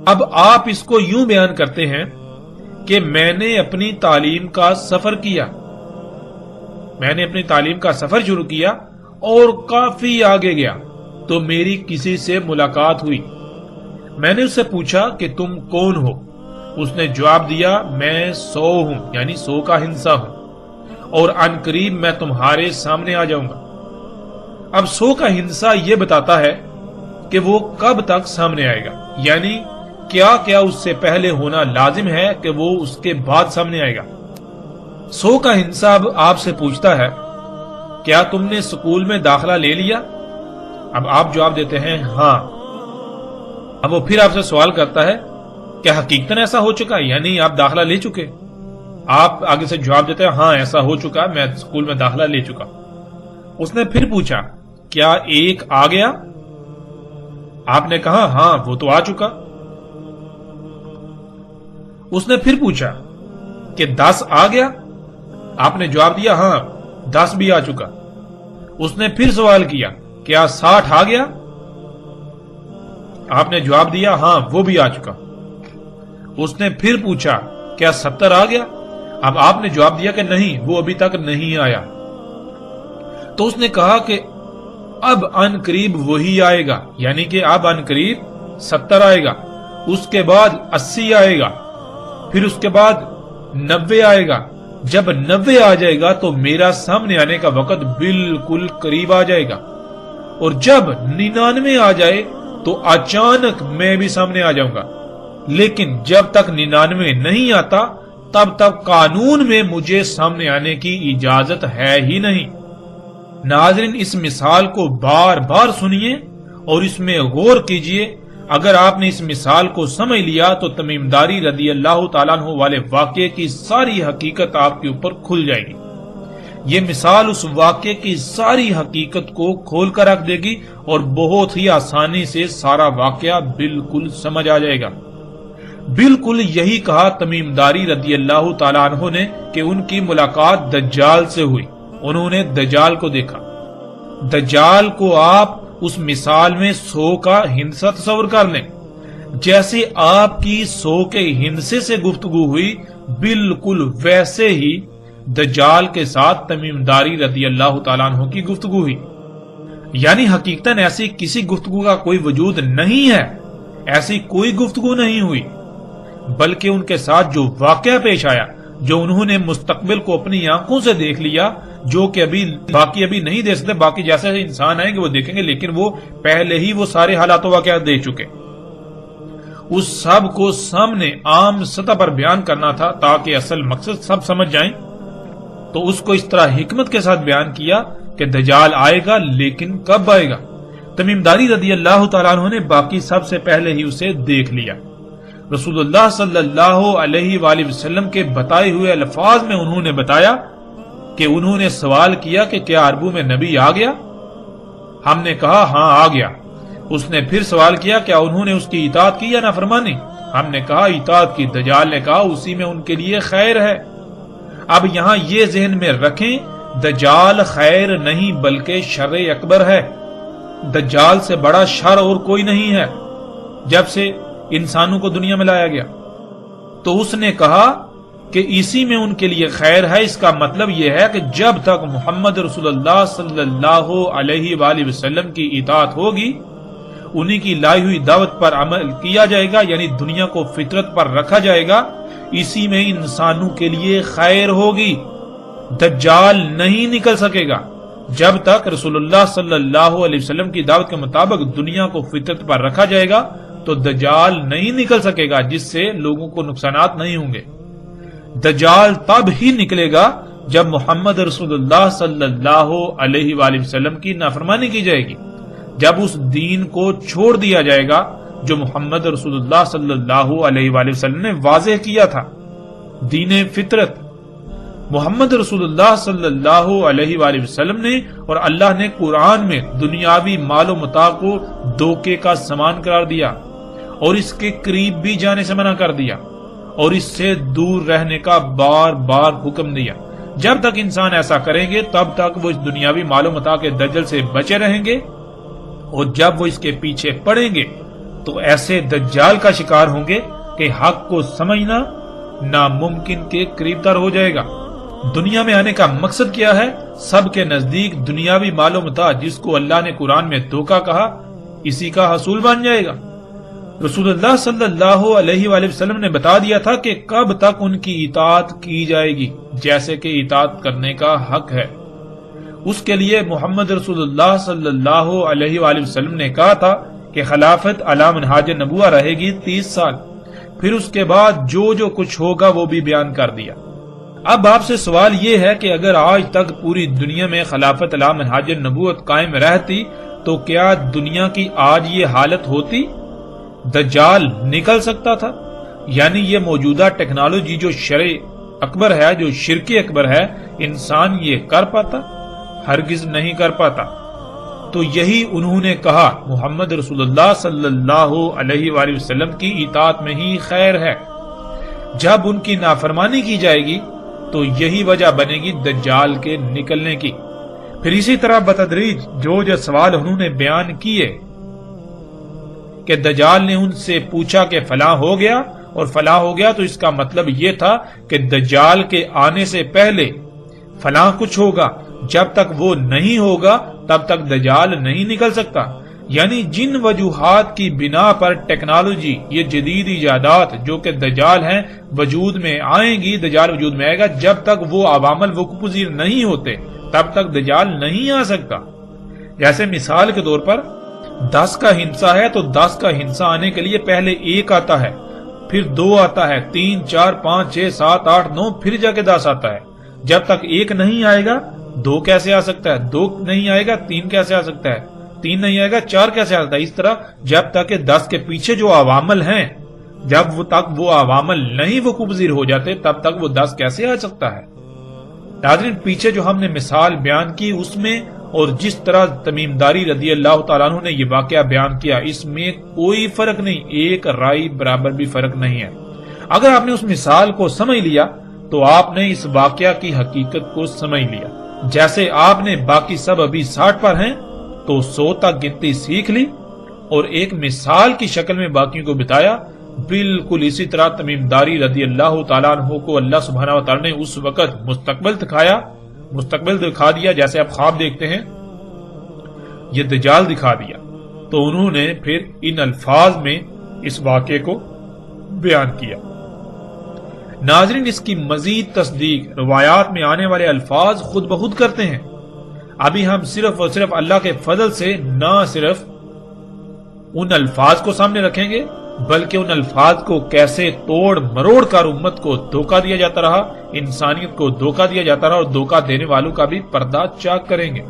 [SPEAKER 1] اب آپ اس کو یوں بیان کرتے ہیں کہ میں نے اپنی تعلیم کا سفر کیا، میں نے اپنی تعلیم کا سفر شروع کیا اور کافی آگے گیا تو میری کسی سے ملاقات ہوئی، میں نے اس سے پوچھا کہ تم کون ہو؟ اس نے جواب دیا میں 100 ہوں، یعنی 100 کا ہندسہ ہوں، اور عن قریب میں تمہارے سامنے آ جاؤں گا۔ اب 100 کا ہندسہ یہ بتاتا ہے کہ وہ کب تک سامنے آئے گا، یعنی کیا کیا اس سے پہلے ہونا لازم ہے کہ وہ اس کے بعد سامنے آئے گا۔ 100 کا ہندسہ اب آپ سے پوچھتا ہے کیا تم نے سکول میں داخلہ لے لیا؟ اب آپ جواب دیتے ہیں ہاں۔ اب وہ پھر آپ سے سوال کرتا ہے کیا حقیقتاً ایسا ہو چکا، یعنی آپ داخلہ لے چکے؟ آپ آگے سے جواب دیتے ہیں ہاں ایسا ہو چکا، میں سکول میں داخلہ لے چکا۔ اس نے پھر پوچھا کیا 1 آ گیا؟ آپ نے کہا ہاں وہ تو آ چکا۔ اس نے پھر پوچھا کہ 10 آ گیا؟ آپ نے جواب دیا ہاں 10 بھی آ چکا۔ اس نے پھر سوال کیا کیا 60 آ گیا؟ آپ نے جواب دیا ہاں وہ بھی آ چکا۔ اس نے پھر پوچھا کیا 70 آ گیا؟ اب آپ نے جواب دیا کہ نہیں وہ ابھی تک نہیں آیا۔ تو اس نے کہا کہ اب عن قریب وہی آئے گا، یعنی کہ اب عن قریب 70 آئے گا، اس کے بعد 80 آئے گا، پھر اس کے بعد 90 آئے گا۔ جب 90 آ جائے گا تو میرا سامنے آنے کا وقت بالکل قریب آ جائے گا، اور جب 99 آ جائے تو اچانک میں بھی سامنے آ جاؤں گا، لیکن جب تک 99 نہیں آتا تب تک قانون میں مجھے سامنے آنے کی اجازت ہے ہی نہیں۔ ناظرین، اس مثال کو بار بار سنیے اور اس میں غور کیجئے۔ اگر آپ نے اس مثال کو سمجھ لیا تو تمیم داری رضی اللہ تعالیٰ عنہ والے واقعے کی ساری حقیقت آپ کے اوپر کھل جائے گی۔ یہ مثال اس واقعے کی ساری حقیقت کو کھول کر رکھ دے گی اور بہت ہی آسانی سے سارا واقعہ بالکل سمجھ آ جائے گا۔ بالکل یہی کہا تمیم داری رضی اللہ تعالیٰ عنہ نے کہ ان کی ملاقات دجال سے ہوئی، انہوں نے دجال کو دیکھا۔ دجال کو آپ اس مثال میں سو کا ہندسہ تصور کر لیں، جیسے آپ کی سو کے ہندسے سے گفتگو ہوئی بالکل ویسے ہی دجال کے ساتھ تمیم داری رضی اللہ تعالیٰ عنہ کی گفتگو ہوئی۔ یعنی حقیقتاً ایسی کسی گفتگو کا کوئی وجود نہیں ہے، ایسی کوئی گفتگو نہیں ہوئی، بلکہ ان کے ساتھ جو واقعہ پیش آیا، جو انہوں نے مستقبل کو اپنی آنکھوں سے دیکھ لیا، جو کہ باقی ابھی نہیں دیکھ سکتے، باقی جیسے انسان آئیں گے وہ دیکھیں گے، لیکن وہ پہلے ہی وہ سارے حالات و واقعات دیکھ چکے۔ اس سب کو سامنے عام سطح پر بیان کرنا تھا تاکہ اصل مقصد سب سمجھ جائیں، تو اس کو اس طرح حکمت کے ساتھ بیان کیا کہ دجال آئے گا، لیکن کب آئے گا؟ تمیم داری رضی اللہ تعالیٰ عنہ نے باقی سب سے پہلے ہی اسے دیکھ لیا۔ رسول اللہ صلی اللہ علیہ وآلہ وسلم کے بتائے ہوئے الفاظ میں انہوں نے بتایا کہ انہوں نے سوال کیا کہ کیا عربوں میں نبی آ گیا؟ ہم نے کہا ہاں آ گیا۔ اس نے پھر سوال کیا کیا انہوں نے اس کی اطاعت کی یا نافرمانی؟ ہم نے کہا اطاعت کی۔ دجال نے کہا اسی میں ان کے لیے خیر ہے۔ اب یہاں یہ ذہن میں رکھیں، دجال خیر نہیں بلکہ شر اکبر ہے۔ دجال سے بڑا شر اور کوئی نہیں ہے جب سے انسانوں کو دنیا میں لایا گیا۔ تو اس نے کہا کہ اسی میں ان کے لیے خیر ہے، اس کا مطلب یہ ہے کہ جب تک محمد رسول اللہ صلی اللہ علیہ وآلہ وسلم کی اطاعت ہوگی، انہی کی لائی ہوئی دعوت پر عمل کیا جائے گا، یعنی دنیا کو فطرت پر رکھا جائے گا، اسی میں انسانوں کے لیے خیر ہوگی۔ دجال نہیں نکل سکے گا جب تک رسول اللہ صلی اللہ علیہ وسلم کی دعوت کے مطابق دنیا کو فطرت پر رکھا جائے گا تو دجال نہیں نکل سکے گا، جس سے لوگوں کو نقصانات نہیں ہوں گے۔ دجال تب ہی نکلے گا جب محمد رسول اللہ صلی اللہ علیہ وآلہ وسلم کی نافرمانی کی جائے گی، جب اس دین کو چھوڑ دیا جائے گا جو محمد رسول اللہ صلی اللہ علیہ وآلہ وسلم نے واضح کیا تھا، دین فطرت۔ محمد رسول اللہ صلی اللہ علیہ وآلہ وسلم نے اور اللہ نے قرآن میں دنیاوی مال و متاع کو دھوکے کا سامان قرار دیا اور اس کے قریب بھی جانے سے منع کر دیا اور اس سے دور رہنے کا بار بار حکم دیا۔ جب تک انسان ایسا کریں گے تب تک وہ اس دنیاوی مال و متاع کے دجل سے بچے رہیں گے، اور جب وہ اس کے پیچھے پڑیں گے تو ایسے دجال کا شکار ہوں گے کہ حق کو سمجھنا ناممکن کے قریب تر ہو جائے گا۔ دنیا میں آنے کا مقصد کیا ہے؟ سب کے نزدیک دنیاوی مال و متاع، جس کو اللہ نے قرآن میں دھوکہ کہا، اسی کا حصول بن جائے گا۔ رسول اللہ صلی اللہ علیہ وآلہ وسلم نے بتا دیا تھا کہ کب تک ان کی اطاعت کی جائے گی، جیسے کہ اطاعت کرنے کا حق ہے۔ اس کے لیے محمد رسول اللہ صلی اللہ علیہ وآلہ وسلم نے کہا تھا کہ خلافت علی منہاج نبوہ رہے گی 30 سال، پھر اس کے بعد جو کچھ ہوگا وہ بھی بیان کر دیا۔ اب آپ سے سوال یہ ہے کہ اگر آج تک پوری دنیا میں خلافت علی منہاج نبوت قائم رہتی تو کیا دنیا کی آج یہ حالت ہوتی؟ دجال نکل سکتا تھا؟ یعنی یہ موجودہ ٹیکنالوجی جو شر اکبر ہے، جو شرک اکبر ہے، انسان یہ کر پاتا؟ ہرگز نہیں کر پاتا۔ تو یہی انہوں نے کہا محمد رسول اللہ صلی اللہ علیہ وآلہ وسلم کی اطاعت میں ہی خیر ہے۔ جب ان کی نافرمانی کی جائے گی تو یہی وجہ بنے گی دجال کے نکلنے کی۔ پھر اسی طرح بتدریج جو سوال انہوں نے بیان کیے کہ دجال نے ان سے پوچھا کہ فلاں ہو گیا اور فلاں ہو گیا، تو اس کا مطلب یہ تھا کہ دجال کے آنے سے پہلے فلاں کچھ ہوگا، جب تک وہ نہیں ہوگا تب تک دجال نہیں نکل سکتا۔ یعنی جن وجوہات کی بنا پر ٹیکنالوجی، یہ جدید ایجادات جو کہ دجال ہیں، وجود میں آئیں گی، دجال وجود میں آئے گا، جب تک وہ عوام الوقوع پذیر نہیں ہوتے تب تک دجال نہیں آ سکتا۔ جیسے مثال کے طور پر 10 کا ہندسہ ہے تو 10 کا ہندسہ آنے کے لیے پہلے 1 آتا ہے، پھر 2 آتا ہے، 3 4 5 6 7 8 9، پھر جا کے 10 آتا ہے۔ جب تک 1 نہیں آئے گا 2 کیسے آ سکتا ہے، 2 نہیں آئے گا 3 کیسے آ سکتا ہے، 3 نہیں آئے گا 4 کیسے آ سکتا ہے۔ اس طرح جب تک کہ 10 کے پیچھے جو عوامل ہیں، جب وہ عوامل نہیں وقوع پذیر ہو جاتے، تب تک وہ 10 کیسے آ سکتا ہے۔ ناظرین، پیچھے جو ہم نے مثال بیان کی اس میں اور جس طرح تمیم داری رضی اللہ تعالیٰ عنہ نے یہ واقعہ بیان کیا، اس میں کوئی فرق نہیں، ایک رائی برابر بھی فرق نہیں ہے۔ اگر آپ نے اس مثال کو سمجھ لیا تو آپ نے اس واقعہ کی حقیقت کو سمجھ لیا۔ جیسے آپ نے باقی سب ابھی 60 پر ہیں تو 100 تک گنتی سیکھ لی اور ایک مثال کی شکل میں باقیوں کو بتایا، بالکل اسی طرح تمیم داری رضی اللہ تعالیٰ عنہ کو اللہ سبحانہ و تعالیٰ نے اس وقت مستقبل دکھا دیا، جیسے آپ خواب دیکھتے ہیں، یہ دجال دکھا دیا، تو انہوں نے پھر ان الفاظ میں اس واقعے کو بیان کیا۔ ناظرین، اس کی مزید تصدیق روایات میں آنے والے الفاظ خود بخود کرتے ہیں۔ ابھی ہم صرف اور صرف اللہ کے فضل سے نہ صرف ان الفاظ کو سامنے رکھیں گے، بلکہ ان الفاظ کو کیسے توڑ مروڑ کر امت کو دھوکہ دیا جاتا رہا، انسانیت کو دھوکہ دیا جاتا رہا، اور دھوکہ دینے والوں کا بھی پردہ چاک کریں گے۔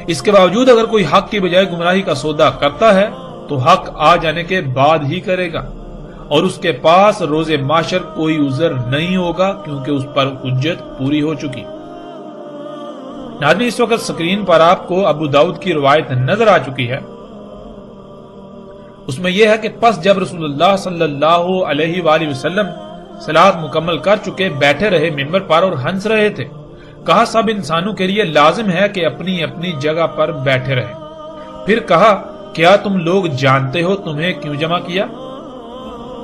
[SPEAKER 1] اس کے باوجود اگر کوئی حق کی بجائے گمراہی کا سودا کرتا ہے تو حق آ جانے کے بعد ہی کرے گا، اور اس کے پاس روز محشر کوئی عذر نہیں ہوگا، کیونکہ اس پر حجت پوری ہو چکی۔ ناظرین، اس وقت سکرین پر آپ کو ابو داؤد کی روایت نظر آ چکی ہے۔ اس میں یہ ہے کہ پس جب رسول اللہ صلی اللہ علیہ وآلہ وسلم صلاۃ مکمل کر چکے بیٹھے رہے منبر پر اور ہنس رہے تھے، کہا سب انسانوں کے لیے لازم ہے کہ اپنی اپنی جگہ پر بیٹھے رہیں۔ پھر کہا کیا تم لوگ جانتے ہو تمہیں کیوں جمع کیا؟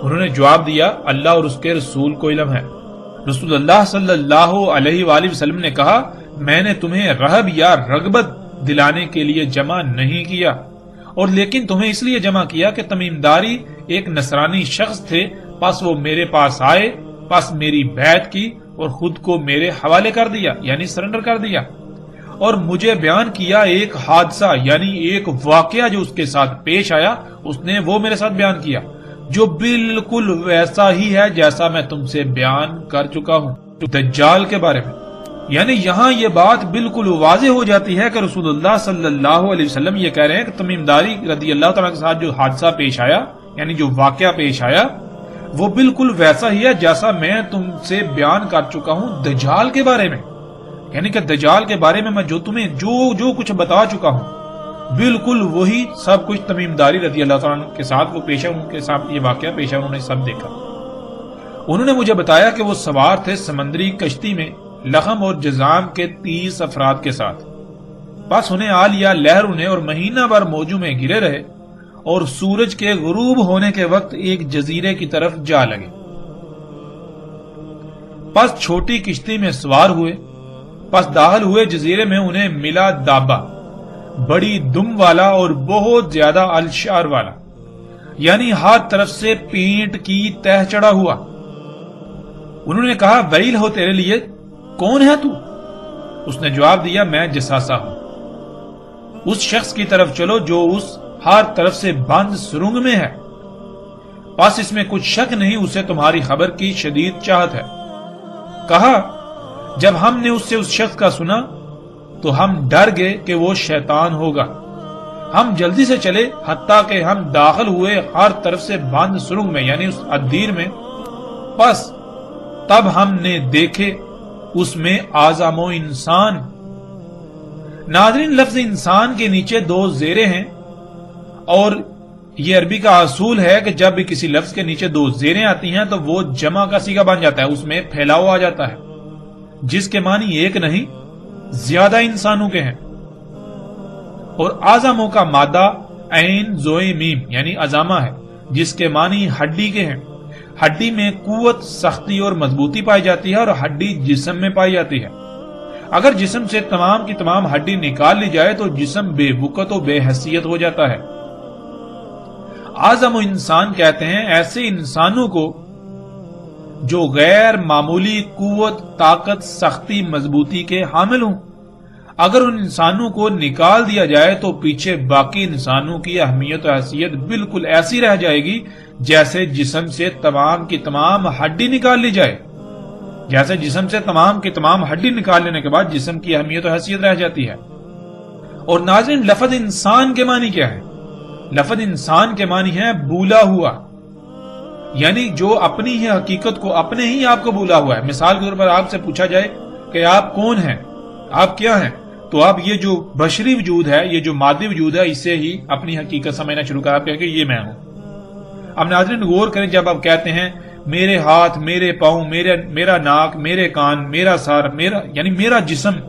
[SPEAKER 1] انہوں نے جواب دیا اللہ اور اس کے رسول کو علم ہے۔ رسول اللہ صلی اللہ علیہ وآلہ وسلم نے کہا میں نے تمہیں رہب یا رغبت دلانے کے لیے جمع نہیں کیا، اور لیکن تمہیں اس لیے جمع کیا کہ تمیم داری ایک نصرانی شخص تھے، پس وہ میرے پاس آئے، پس میری بیعت کی اور خود کو میرے حوالے کر دیا، یعنی سرنڈر کر دیا، اور مجھے بیان کیا ایک حادثہ، یعنی ایک واقعہ جو اس کے ساتھ پیش آیا، اس نے وہ میرے ساتھ بیان کیا جو بالکل ویسا ہی ہے جیسا میں تم سے بیان کر چکا ہوں دجال کے بارے میں۔ یعنی یہاں یہ بات بالکل واضح ہو جاتی ہے کہ رسول اللہ صلی اللہ علیہ وسلم یہ کہہ رہے ہیں کہ تمیم داری رضی اللہ تعالیٰ کے ساتھ جو حادثہ پیش آیا، یعنی جو واقعہ پیش آیا، وہ بالکل ویسا ہی ہے جیسا میں تم سے بیان کر چکا ہوں دجال کے بارے میں۔ یعنی کہ دجال کے بارے میں جو تمہیں جو کچھ بتا چکا ہوں، بالکل وہی سب کچھ تمیم داری رضی اللہ تعالیٰ کے ساتھ وہ پیش ہے، ان کے ساتھ یہ واقعہ پیش ہے، انہوں نے سب دیکھا۔ انہوں نے مجھے بتایا کہ وہ سوار تھے سمندری کشتی میں لخم اور جزام کے 30 افراد کے ساتھ، بس انہیں آ لیا لہر انہیں، اور مہینہ بھر موجوں میں گرے رہے، اور سورج کے غروب ہونے کے وقت ایک جزیرے کی طرف جا لگے۔ پس چھوٹی کشتی میں سوار ہوئے، پس داخل ہوئے جزیرے میں، انہیں ملا دابا، بڑی دم والا اور بہت زیادہ الشعر والا، یعنی ہر طرف سے پینٹ کی تہ چڑھا ہوا۔ انہوں نے کہا ویل ہو تیرے لیے، کون ہے تو؟ اس نے جواب دیا میں جساسا ہوں۔ اس شخص کی طرف چلو جو اس ہر طرف سے بند سرنگ میں ہے، پس اس میں کچھ شک نہیں اسے تمہاری خبر کی شدید چاہت ہے۔ کہا جب ہم نے اس سے اس شخص کا سنا تو ہم ڈر گئے کہ وہ شیطان ہوگا، ہم جلدی سے چلے حتیٰ کہ ہم داخل ہوئے ہر طرف سے بند سرنگ میں، یعنی اس ادیر میں، پس تب ہم نے دیکھے اس میں اعظم و انسان۔ ناظرین، لفظ انسان کے نیچے 2 زیریں ہیں، اور یہ عربی کا اصول ہے کہ جب بھی کسی لفظ کے نیچے 2 زیریں آتی ہیں تو وہ جمع کا صیغہ بن جاتا ہے، اس میں پھیلاؤ آ جاتا ہے، جس کے معنی ایک نہیں زیادہ انسانوں کے ہیں۔ اور اعظموں کا مادہ عین زوئے میم یعنی عظامہ ہے، جس کے معنی ہڈی کے ہیں۔ ہڈی میں قوت، سختی اور مضبوطی پائی جاتی ہے، اور ہڈی جسم میں پائی جاتی ہے۔ اگر جسم سے تمام کی تمام ہڈی نکال لی جائے تو جسم بے وقت و بے حیثیت ہو جاتا ہے۔ اعظم و انسان کہتے ہیں ایسے انسانوں کو جو غیر معمولی قوت، طاقت، سختی، مضبوطی کے حامل ہوں۔ اگر ان انسانوں کو نکال دیا جائے تو پیچھے باقی انسانوں کی اہمیت و حیثیت بالکل ایسی رہ جائے گی جیسے جسم سے تمام کی تمام ہڈی نکال لی جائے، جیسے جسم سے تمام کی تمام ہڈی نکال لینے کے بعد جسم کی اہمیت و حیثیت رہ جاتی ہے۔ اور ناظرین، لفظ انسان کے معنی کیا ہے؟ لفظ انسان کے معنی ہے بولا ہوا، یعنی جو اپنی ہی حقیقت کو، اپنے ہی آپ کو بولا ہوا ہے۔ مثال کے طور پر آپ سے پوچھا جائے کہ آپ کون ہیں، آپ کیا ہیں، تو آپ یہ جو بشری وجود ہے، یہ جو مادی وجود ہے، اس سے ہی اپنی حقیقت سمجھنا شروع کریں، آپ کہیں کہ یہ میں ہوں۔ اب ناظرین غور کریں، جب آپ کہتے ہیں میرے ہاتھ، میرے پاؤں، میرا ناک، میرے کان، میرا سر، یعنی میرا جسم،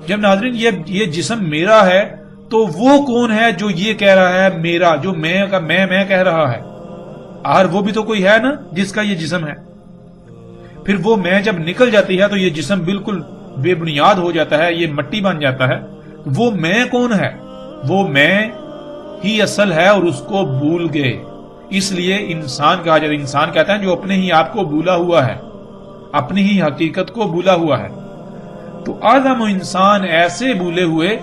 [SPEAKER 1] جب ناظرین یہ جسم میرا ہے تو وہ کون ہے جو یہ کہہ رہا ہے میرا، جو میں کہہ رہا ہے؟ آخر وہ بھی تو کوئی ہے نا جس کا یہ جسم ہے۔ پھر وہ میں جب نکل جاتی ہے تو یہ جسم بالکل بے بنیاد ہو جاتا ہے، یہ مٹی بن جاتا ہے۔ وہ میں کون ہے؟ وہ میں ہی اصل ہے اور اس کو بھول گئے، اس لیے انسان کہا جاتا ہے۔ انسان کہتا ہے جو اپنے ہی آپ کو بھولا ہوا ہے، اپنی ہی حقیقت کو بھولا ہوا ہے۔ تو آدم و انسان ایسے بھولے ہوئے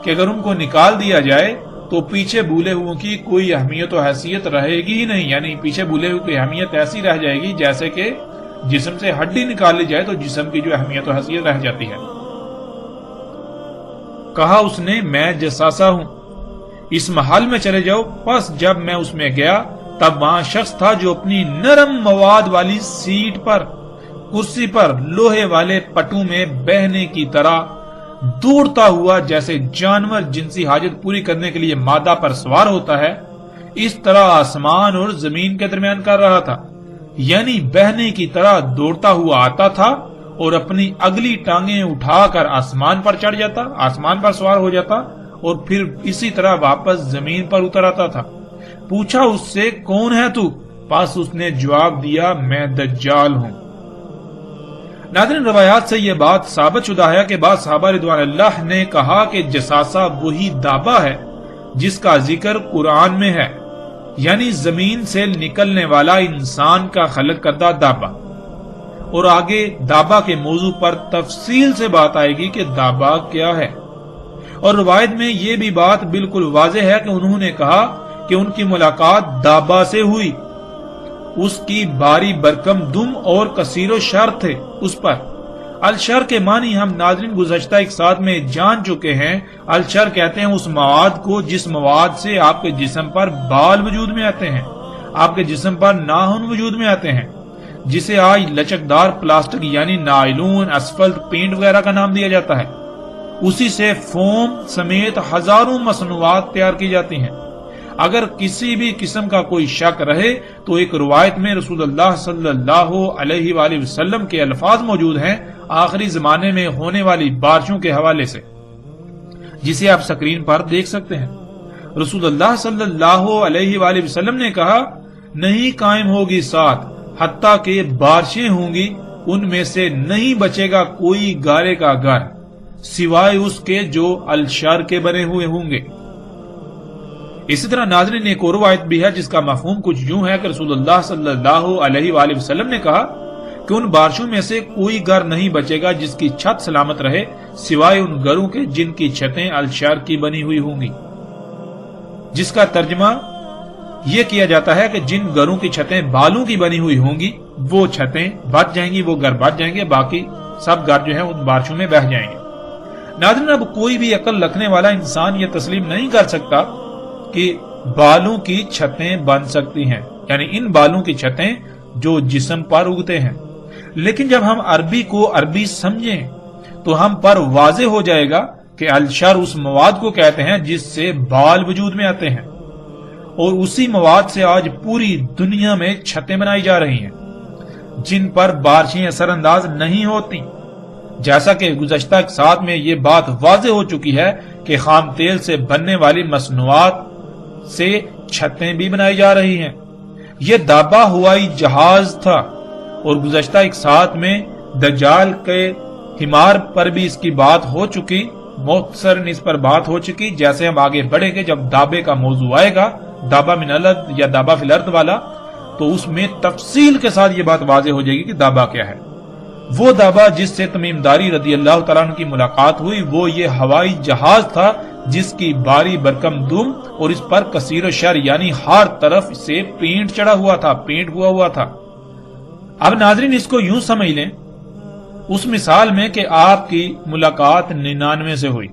[SPEAKER 1] کہ اگر ان کو نکال دیا جائے تو پیچھے بھولے ہوئے کی کوئی اہمیت و حیثیت رہے گی ہی نہیں، یعنی پیچھے بھولے ہوئے کی اہمیت ایسی رہ جائے گی جیسے کہ جسم سے ہڈی نکال لی جائے تو جسم کی جو اہمیت و حیثیت رہ جاتی ہے۔ کہا اس نے میں جساسا ہوں، اس محل میں چلے جاؤ۔ پس جب میں اس میں گیا تب وہاں شخص تھا جو اپنی نرم مواد والی سیٹ پر، کرسی پر لوہے والے پٹوں میں بہنے کی طرح دوڑتا ہوا، جیسے جانور جنسی حاجت پوری کرنے کے لیے مادہ پر سوار ہوتا ہے، اس طرح آسمان اور زمین کے درمیان کر رہا تھا۔ یعنی بہنے کی طرح دوڑتا ہوا آتا تھا اور اپنی اگلی ٹانگیں اٹھا کر آسمان پر چڑھ جاتا، آسمان پر سوار ہو جاتا اور پھر اسی طرح واپس زمین پر اتر آتا تھا۔ پوچھا اس سے کون ہے تو؟ پس اس نے جواب دیا میں دجال ہوں۔ ناظرین روایات سے یہ بات ثابت شدہ ہے کہ بعض صحابہ رضوان اللہ نے کہا کہ جساسہ وہی دابہ ہے جس کا ذکر قرآن میں ہے، یعنی زمین سے نکلنے والا انسان کا خلق کردہ دابہ۔ اور آگے دابہ کے موضوع پر تفصیل سے بات آئے گی کہ دابہ کیا ہے۔ اور روایت میں یہ بھی بات بالکل واضح ہے کہ انہوں نے کہا کہ ان کی ملاقات دابہ سے ہوئی، اس کی باری برکم دم اور کثیر و شر تھے اس پر۔ الشر کے معنی ہم ناظرین گزشتہ ایک ساتھ میں جان چکے ہیں۔ الشر کہتے ہیں اس مواد کو جس مواد سے آپ کے جسم پر بال وجود میں آتے ہیں، آپ کے جسم پر ناخن وجود میں آتے ہیں، جسے آج لچکدار پلاسٹک یعنی نائلون، اسفلٹ، پینٹ وغیرہ کا نام دیا جاتا ہے۔ اسی سے فوم سمیت ہزاروں مصنوعات تیار کی جاتی ہیں۔ اگر کسی بھی قسم کا کوئی شک رہے تو ایک روایت میں رسول اللہ صلی اللہ علیہ وآلہ وسلم کے الفاظ موجود ہیں آخری زمانے میں ہونے والی بارشوں کے حوالے سے، جسے آپ سکرین پر دیکھ سکتے ہیں۔ رسول اللہ صلی اللہ علیہ وآلہ وسلم نے کہا نہیں قائم ہوگی ساتھ حتیٰ کہ بارشیں ہوں گی، ان میں سے نہیں بچے گا کوئی گارے کا گھر سوائے اس کے جو الشر کے بنے ہوئے ہوں گے۔ اسی طرح ناظرین ایک اور روایت بھی ہے جس کا مفہوم کچھ یوں ہے کہ رسول اللہ صلی اللہ علیہ وآلہ وسلم نے کہا کہ ان بارشوں میں سے کوئی گھر نہیں بچے گا جس کی چھت سلامت رہے سوائے ان گھروں کے جن کی چھتیں الشر کی بنی ہوئی ہوں گی، جس کا ترجمہ یہ کیا جاتا ہے کہ جن گھروں کی چھتیں بالوں کی بنی ہوئی ہوں گی وہ چھتیں بچ جائیں گی، وہ گھر بچ جائیں گے، باقی سب گھر جو ہیں ان بارشوں میں بہہ جائیں گے۔ ناظرین اب کوئی بھی عقل رکھنے والا انسان یہ تسلیم نہیں کر سکتا کہ بالوں کی چھتیں بن سکتی ہیں، یعنی ان بالوں کی چھتیں جو جسم پر اگتے ہیں۔ لیکن جب ہم عربی کو عربی سمجھیں تو ہم پر واضح ہو جائے گا کہ الشر اس مواد کو کہتے ہیں جس سے بال وجود میں آتے ہیں، اور اسی مواد سے آج پوری دنیا میں چھتیں بنائی جا رہی ہیں جن پر بارشیں اثر انداز نہیں ہوتی۔ جیسا کہ گزشتہ ساتھ میں یہ بات واضح ہو چکی ہے کہ خام تیل سے بننے والی مصنوعات سے چھتیں بھی بنائی جا رہی ہیں۔ یہ دابہ ہوائی جہاز تھا، اور گزشتہ ایک ساتھ میں دجال کے حمار پر بھی اس کی بات ہو چکی، مختصر اس پر بات ہو چکی۔ جیسے ہم آگے بڑھیں گے جب دابے کا موضوع آئے گا، دابہ من الارض یا دابہ فی الارض والا، تو اس میں تفصیل کے ساتھ یہ بات واضح ہو جائے گی کہ دابہ کیا ہے۔ وہ دابہ جس سے تمیم داری رضی اللہ تعالیٰ عنہ کی ملاقات ہوئی وہ یہ ہوائی جہاز تھا جس کی باری برکم دم اور اس پر کثیر شر یعنی ہر طرف سے پینٹ چڑھا ہوا تھا، پینٹ ہوا تھا۔ اب ناظرین اس کو یوں سمجھ لیں، اس مثال میں کہ آپ کی ملاقات 99 سے ہوئی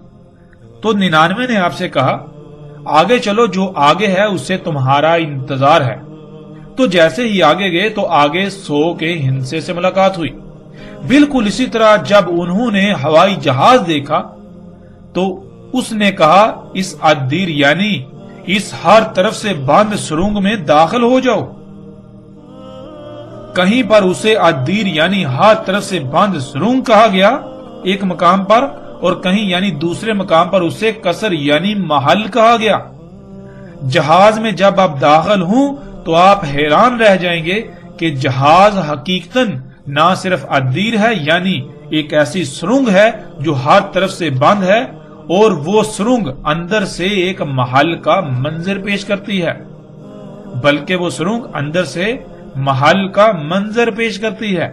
[SPEAKER 1] تو 99 نے آپ سے کہا آگے چلو، جو آگے ہے اس سے تمہارا انتظار ہے، تو جیسے ہی آگے گئے تو آگے 100 کے ہندسے سے ملاقات ہوئی۔ بالکل اسی طرح جب انہوں نے ہوائی جہاز دیکھا تو اس نے کہا اس عدیر یعنی اس ہر طرف سے بند سرنگ میں داخل ہو جاؤ۔ کہیں پر اسے عدیر یعنی ہر طرف سے بند سرنگ کہا گیا ایک مقام پر، اور کہیں یعنی دوسرے مقام پر اسے قصر یعنی محل کہا گیا۔ جہاز میں جب آپ داخل ہوں تو آپ حیران رہ جائیں گے کہ جہاز حقیقتاً نہ صرف عدیر ہے یعنی ایک ایسی سرنگ ہے جو ہر طرف سے بند ہے، اور وہ سرنگ اندر سے ایک محل کا منظر پیش کرتی ہے، بلکہ وہ سرنگ اندر سے محل کا منظر پیش کرتی ہے۔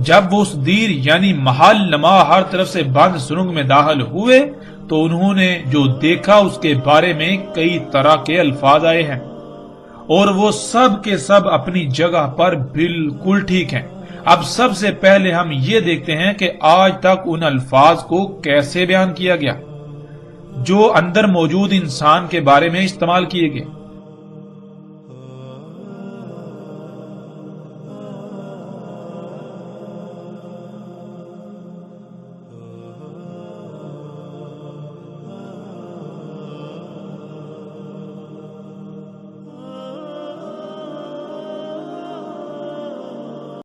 [SPEAKER 1] جب وہ اس دیر یعنی محل نما ہر طرف سے بند سرنگ میں داخل ہوئے تو انہوں نے جو دیکھا اس کے بارے میں کئی طرح کے الفاظ آئے ہیں، اور وہ سب کے سب اپنی جگہ پر بالکل ٹھیک ہیں۔ اب سب سے پہلے ہم یہ دیکھتے ہیں کہ آج تک ان الفاظ کو کیسے بیان کیا گیا جو اندر موجود انسان کے بارے میں استعمال کیے گئے۔